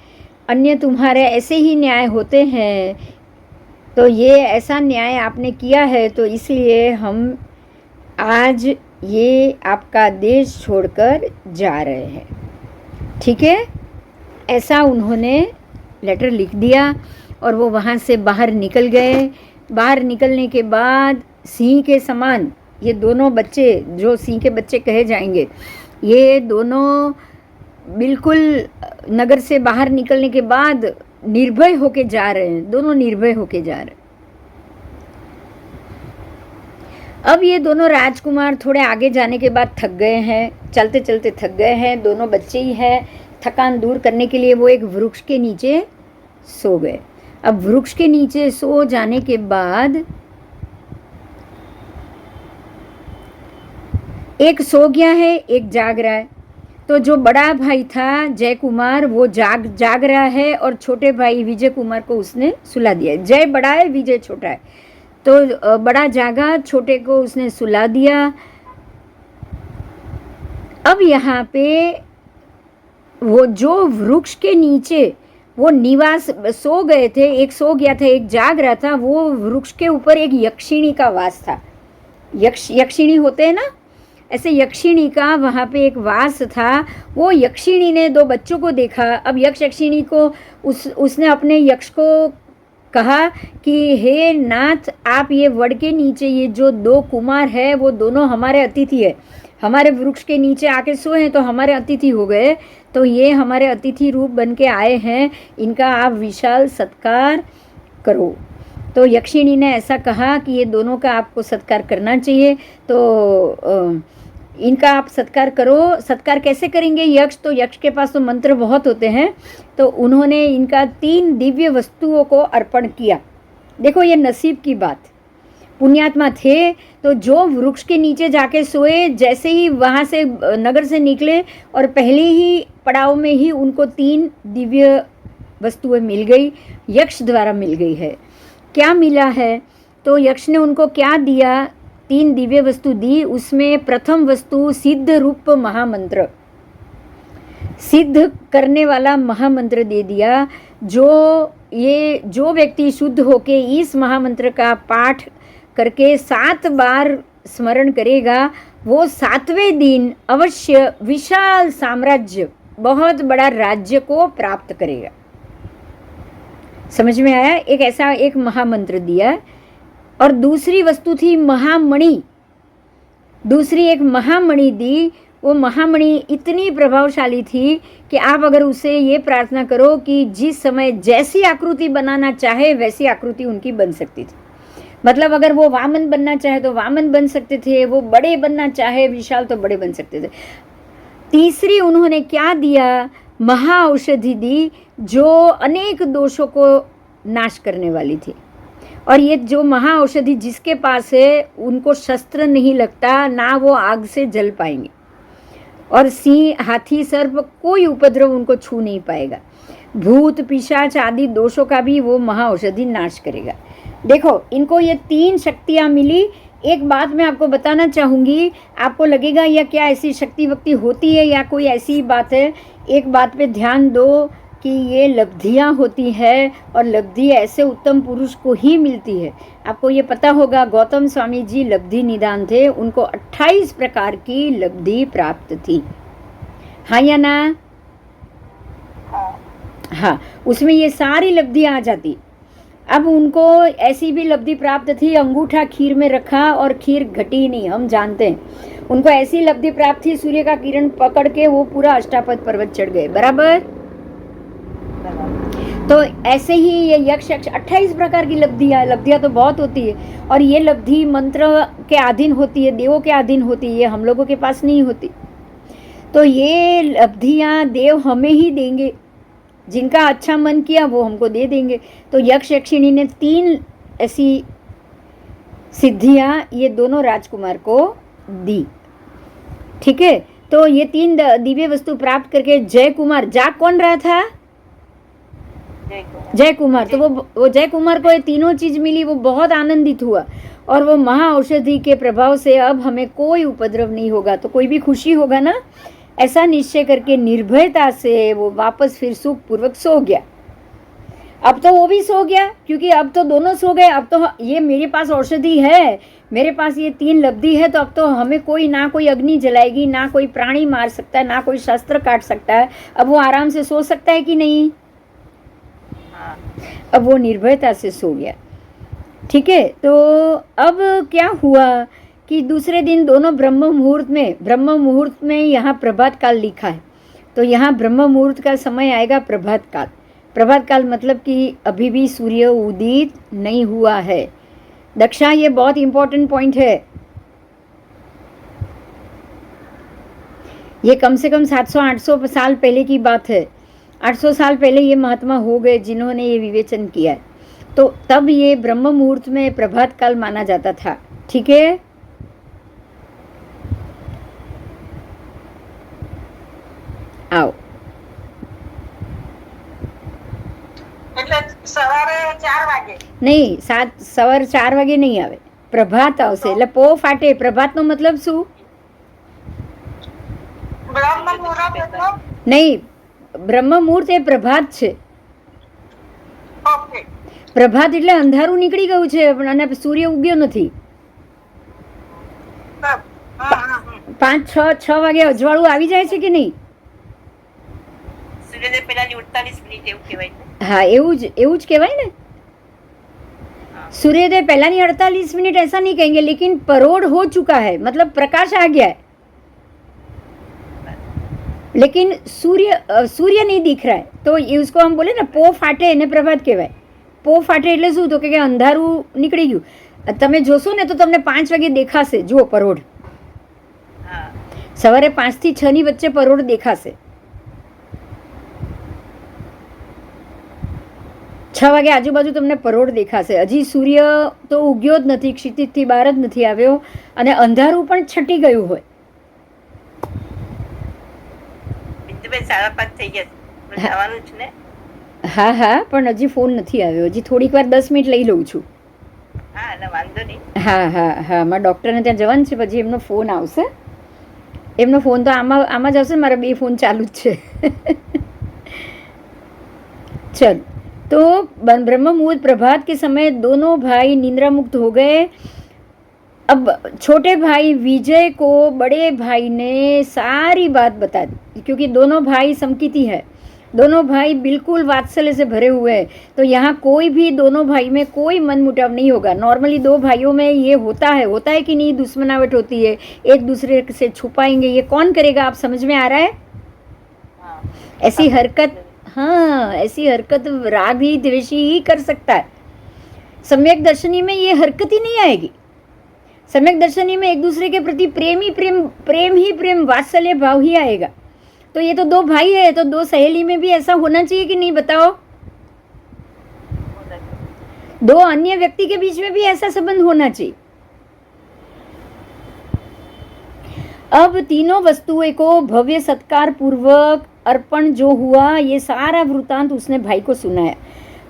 अन्य तुम्हारे ऐसे ही न्याय होते हैं, तो ये ऐसा न्याय आपने किया है, तो इसलिए हम आज ये आपका देश छोड़कर जा रहे हैं। ठीक है? ऐसा उन्होंने लेटर लिख दिया और वो वहाँ से बाहर निकल गए। बाहर निकलने के बाद सिंह के समान ये दोनों बच्चे, जो सिंह के बच्चे कहे जाएंगे, ये दोनों बिल्कुल नगर से बाहर निकलने के बाद निर्भय होके जा रहे हैं। दोनों निर्भय होके जा रहे हैं। अब ये दोनों राजकुमार थोड़े आगे जाने के बाद थक गए हैं, चलते चलते थक गए हैं। दोनों बच्चे ही हैं। थकान दूर करने के लिए वो एक वृक्ष के नीचे सो गए। अब वृक्ष के नीचे सो जाने के बाद एक सो गया है, एक जाग रहा है। तो जो बड़ा भाई था जय कुमार, वो जाग रहा है और छोटे भाई विजय कुमार को उसने सुला दिया। जय बड़ा है, विजय छोटा है। तो बड़ा जागा, छोटे को उसने सुला दिया। अब यहाँ पे वो जो वृक्ष के नीचे वो निवास सो गए थे, एक सो गया था, एक जाग रहा था, वो वृक्ष के ऊपर एक यक्षिणी का वास था। यक्षिणी होते हैं ना, ऐसे यक्षिणी का वहाँ पे एक वास था। वो यक्षिणी ने दो बच्चों को देखा। अब यक्षिणी को उसने अपने यक्ष को कहा कि हे नाथ, आप ये वड के नीचे ये जो दो कुमार है वो दोनों हमारे अतिथि है, हमारे वृक्ष के नीचे आके सोए हैं तो हमारे अतिथि हो गए, तो ये हमारे अतिथि रूप बन के आए हैं, इनका आप विशाल सत्कार करो। तो यक्षिणी ने ऐसा कहा कि ये दोनों का आपको सत्कार करना चाहिए, तो इनका आप सत्कार करो। सत्कार कैसे करेंगे? यक्ष, तो यक्ष के पास तो मंत्र बहुत होते हैं, तो उन्होंने इनका 3 दिव्य वस्तुओं को अर्पण किया। देखो ये नसीब की बात, पुण्यात्मा थे तो जो वृक्ष के नीचे जाके सोए, जैसे ही वहाँ से नगर से निकले और पहले ही पड़ाव में ही उनको 3 दिव्य वस्तुएं मिल गई, यक्ष द्वारा मिल गई है। क्या मिला है? तो यक्ष ने उनको क्या दिया? 3 दिव्य वस्तु दी। उसमें प्रथम वस्तु सिद्ध रूप महामंत्र, सिद्ध करने वाला महामंत्र दे दिया। जो व्यक्ति शुद्ध होके इस महामंत्र का पाठ करके 7 बार स्मरण करेगा, वो 7वें दिन अवश्य विशाल साम्राज्य, बहुत बड़ा राज्य को प्राप्त करेगा। समझ में आया? एक ऐसा एक महामंत्र दिया। और दूसरी वस्तु थी महामणि, दूसरी एक महामणि दी। वो महामणि इतनी प्रभावशाली थी कि आप अगर उसे ये प्रार्थना करो कि जिस समय जैसी आकृति बनाना चाहे वैसी आकृति उनकी बन सकती थी। मतलब अगर वो वामन बनना चाहे तो वामन बन सकते थे, वो बड़े बनना चाहे विशाल तो बड़े बन सकते थे। तीसरी उन्होंने क्या दिया? महा औषधि दी, जो अनेक दोषों को नाश करने वाली थी। और ये जो महा औषधि जिसके पास है, उनको शस्त्र नहीं लगता, ना वो आग से जल पाएंगे, और सिंह, हाथी, सर्प कोई उपद्रव उनको छू नहीं पाएगा। भूत पिशाच आदि दोषों का भी वो महा औषधि नाश करेगा। देखो, इनको ये 3 शक्तियाँ मिली। एक बात मैं आपको बताना चाहूँगी, आपको लगेगा या क्या ऐसी शक्ति वक्ति होती है या कोई ऐसी बात है? एक बात पे ध्यान दो कि ये लब्धियां होती है और लब्धि ऐसे उत्तम पुरुष को ही मिलती है। आपको ये पता होगा गौतम स्वामी जी लब्धि निदान थे, उनको 28 प्रकार की लब्धि प्राप्त थी। हाँ या ना? हाँ, उसमें ये सारी लब्धियां आ जाती। अब उनको ऐसी भी लब्धि प्राप्त थी, अंगूठा खीर में रखा और खीर घटी नहीं, हम जानते हैं। उनको ऐसी लब्धि प्राप्त थी, सूर्य का किरण पकड़ के वो पूरा अष्टापद पर्वत चढ़ गए। बराबर? तो ऐसे ही ये यक्ष 28 प्रकार की लब्धियां तो बहुत होती है, और ये लब्धि मंत्र के अधीन होती है, देवों के अधीन होती है, ये हम लोगों के पास नहीं होती। तो ये लब्धियां देव हमें ही देंगे, जिनका अच्छा मन किया वो हमको दे देंगे। तो यक्ष यक्षिणी ने 3 ऐसी सिद्धियां ये दोनों राजकुमार को दी। ठीक है, तो ये 3 दिव्य वस्तु प्राप्त करके जय कुमार, जाग कौन रहा था? जय कुमार। तो वो जय कुमार को ये तीनों चीज मिली, वो बहुत आनंदित हुआ, और वो महा औषधि के प्रभाव से अब हमें कोई उपद्रव नहीं होगा, तो कोई भी खुशी होगा ना, ऐसा निश्चय करके निर्भयता से वो वापस फिर सुख पूर्वक सो गया। अब तो वो भी सो गया, क्योंकि अब तो दोनों सो गए। अब तो ये मेरे पास औषधि है, मेरे पास ये 3 लब्धि है, तो अब तो हमें कोई ना कोई अग्नि जलाएगी, ना कोई प्राणी मार सकता है, ना कोई शस्त्र काट सकता है। अब वो आराम से सो सकता है कि नहीं? अब वो निर्भयता से सो गया। ठीक है, तो अब क्या हुआ कि दूसरे दिन दोनों ब्रह्म मुहूर्त में यहाँ प्रभात काल लिखा है, तो यहाँ ब्रह्म मुहूर्त का समय आएगा प्रभात काल। प्रभात काल मतलब कि अभी भी सूर्य उदित नहीं हुआ है। दक्षा, ये बहुत इंपॉर्टेंट पॉइंट है। ये कम से कम 700-800 साल पहले की बात है। 800 साल पहले ये महात्मा हो गए जिन्होंने ये विवेचन किया है। तो तब ये ब्रह्म मुहूर्त में प्रभात काल माना जाता था। ठीक है, आओ। સવારે 4 વાગે નહીં, સવાર 4 વાગે નહીં આવે, પ્રભાત આવશે। એટલે પો ફાટે, પ્રભાતનો મતલબ શું? બ્રહ્મ મુહૂર્ત એટલે નહીં, બ્રહ્મ મુહૂર્ત એ પ્રભાત છે। ઓકે, પ્રભાત એટલે અંધારું નીકળી ગયું છે અને સૂર્ય ઉગ્યો નથી। 5-6 વાગે અજવાળું આવી જાય છે કે નહીં? સૂર્યોદય પહેલાની 48 મિનિટ એવું કહેવાય ને? हाँ, એવું જ કહેવાય ને। सूर्योदय पहलानी 48 मिनट ऐसा नहीं कहेंगे, लेकिन परोढ़ हो चुका है, मतलब प्रकाश आ गया है, लेकिन सूर्य नहीं दिख रहा है। तो ये उसको हम बोले ना पो फाटे ने प्रभात कहेवाय। पो फाटे એટલે શું? તો કે અંધારું નીકળી ગયું। તમે જોશો ને તો તમને 5 વાગે દેખાશે। જુઓ પરોઢ, સવારે 5 થી 6 ની વચ્ચે પરોઢ દેખાશે। 6 વાગે આજુબાજુ તમને પરોઢ દેખાશે। હજી સૂર્ય તો ઉગ્યો જ નથી, ક્ષિતિજથી બહાર જ નથી આવ્યો, અને અંધારું પણ છટી ગયું હોય। હા હા, પણ હજી ફોન નથી આવ્યો, હજી થોડીક વાર 10 મિનિટ લઈ લઉં છું। હા હા હા, મારા ડૉક્ટરને ત્યાં જવાનું છે, પછી એમનો ફોન આવશે। એમનો ફોન તો આમાં જ આવશે, મારા 2 ફોન ચાલુ જ છે। चल, तो ब्रह्म मुहूर्त प्रभात के समय दोनों भाई निंद्रा मुक्त हो गए। अब छोटे भाई विजय को बड़े भाई ने सारी बात बता दी, क्योंकि दोनों भाई समकिती है, दोनों भाई बिल्कुल वात्सल्य से भरे हुए हैं। तो यहाँ कोई भी दोनों भाई में कोई मन मुटाव नहीं होगा। नॉर्मली 2 भाइयों में ये होता है कि नहीं, दुश्मनावट होती है, एक दूसरे से छुपाएंगे, ये कौन करेगा? आप समझ में आ रहा है? ऐसी हरकत, हाँ, ऐसी हरकत रागी द्वेषी ही कर सकता है। सम्यक दर्शनी में ये हरकत ही नहीं आएगी। सम्यक दर्शनी में एक दूसरे के प्रति प्रेम, वात्सल्य भाव ही आएगा। तो ये तो 2 भाई है, तो 2 सहेली में भी ऐसा होना चाहिए कि नहीं, बताओ? 2 अन्य व्यक्ति के बीच में भी ऐसा संबंध होना चाहिए। अब तीनों वस्तुएं को भव्य सत्कार पूर्वक अर्पण जो हुआ, ये सारा वृतांत उसने भाई को सुनाया,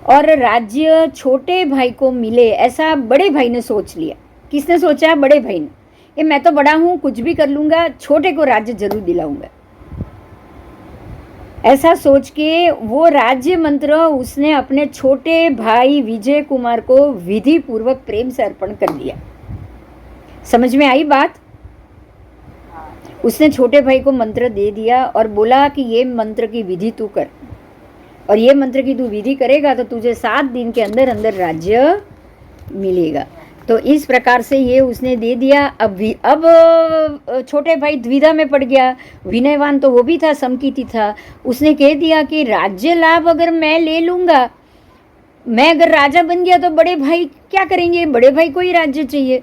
और राज्य छोटे भाई को मिले ऐसा बड़े भाई ने सोच लिया। किसने सोचा? बड़े भाई ने। ये मैं तो बड़ा हूँ, कुछ भी कर लूँगा, छोटे को राज्य जरूर दिलाऊंगा। ऐसा सोच के वो राज्य मंत्र उसने अपने छोटे भाई विजय कुमार को विधि पूर्वक प्रेम से अर्पण कर दिया। समझ में आई बात? उसने छोटे भाई को मंत्र दे दिया और बोला कि ये मंत्र की विधि तू कर, और ये मंत्र की तू विधि करेगा तो तुझे 7 दिन के अंदर अंदर राज्य मिलेगा। तो इस प्रकार से ये उसने दे दिया। अब छोटे भाई द्विधा में पड़ गया। विनयवान तो वो भी था, समकीर्ति था। उसने कह दिया कि राज्य लाभ अगर मैं ले लूँगा, मैं अगर राजा बन गया तो बड़े भाई क्या करेंगे? बड़े भाई को ही राज्य चाहिए,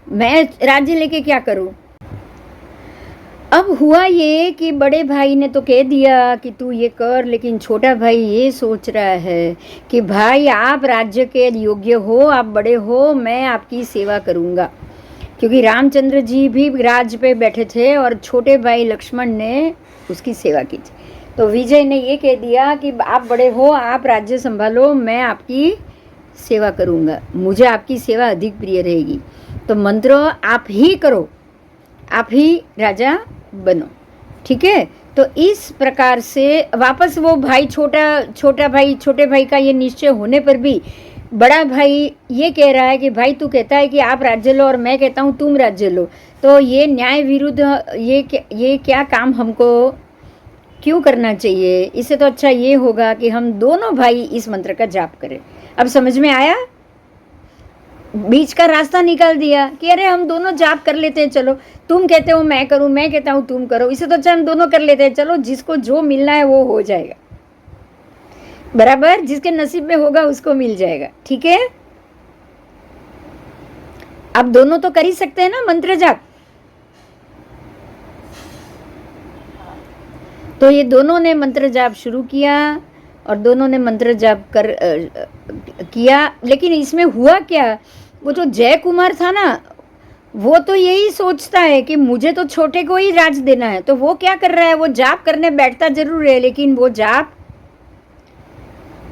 मैं राज्य लेके क्या करूँ? अब हुआ ये कि बड़े भाई ने तो कह दिया कि तू ये कर, लेकिन छोटा भाई ये सोच रहा है कि भाई आप राज्य के योग्य हो, आप बड़े हो, मैं आपकी सेवा करूँगा। क्योंकि रामचंद्र जी भी राज पे बैठे थे और छोटे भाई लक्ष्मण ने उसकी सेवा की थी। तो विजय ने ये कह दिया कि आप बड़े हो, आप राज्य संभालो, मैं आपकी सेवा करूँगा, मुझे आपकी सेवा अधिक प्रिय रहेगी। तो मंत्र आप ही करो, आप ही राजा बनो, ठीक है? तो इस प्रकार से वापस वो भाई छोटे भाई का ये निश्चय होने पर भी बड़ा भाई ये कह रहा है कि भाई तू कहता है कि आप राज्य लो और मैं कहता हूँ तुम राज्य लो, तो ये न्याय विरुद्ध ये क्या काम हमको क्यों करना चाहिए? इससे तो अच्छा ये होगा कि हम दोनों भाई इस मंत्र का जाप करें। अब समझ में आया? बीच का रास्ता निकाल दिया कि अरे हम दोनों जाप कर लेते हैं, चलो तुम कहते हो मैं करूं, मैं कहता हूं तुम करो, इसे तो अच्छा हम दोनों कर लेते हैं, चलो जिसको जो मिलना है वो हो जाएगा, बराबर? जिसके नसीब में होगा उसको मिल जाएगा, ठीक है? अब दोनों तो कर ही सकते हैं ना मंत्र जाप। तो ये दोनों ने मंत्र जाप शुरू किया और दोनों ने मंत्र जाप किया। लेकिन इसमें हुआ क्या, वो जो जय कुमार था ना, वो तो यही सोचता है कि मुझे तो छोटे को ही राज देना है, तो वो क्या कर रहा है, वो जाप करने बैठता जरूर है लेकिन वो जाप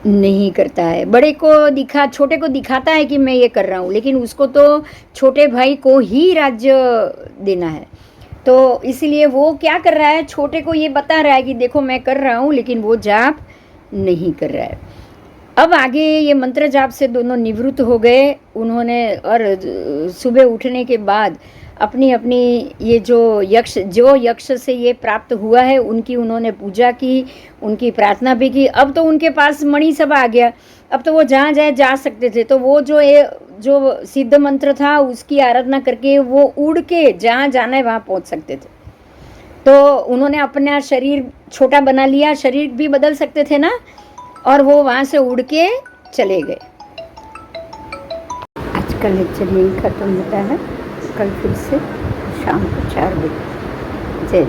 नहीं करता है। छोटे को दिखाता है कि मैं ये कर रहा हूँ, लेकिन उसको तो छोटे भाई को ही राज्य देना है। तो इसलिए वो क्या कर रहा है, छोटे को ये बता रहा है कि देखो मैं कर रहा हूँ, लेकिन वो जाप नहीं कर रहा है। अब आगे ये मंत्र जाप से दोनों निवृत्त हो गए उन्होंने, और सुबह उठने के बाद अपनी अपनी ये जो यक्ष से ये प्राप्त हुआ है उनकी उन्होंने पूजा की, उनकी प्रार्थना भी की। अब तो उनके पास मणि सब आ गया, अब तो वो जहाँ जाए जा सकते थे। तो वो जो सिद्ध मंत्र था उसकी आराधना करके वो उड़ के जहाँ जाना है वहाँ पहुँच सकते थे। तो उन्होंने अपना शरीर छोटा बना लिया, शरीर भी बदल सकते थे ना, और वो वहाँ से उड़ के चले गए। आज का लेक्चर यही खत्म होता है, कल फिर से शाम को 4 बजे। जय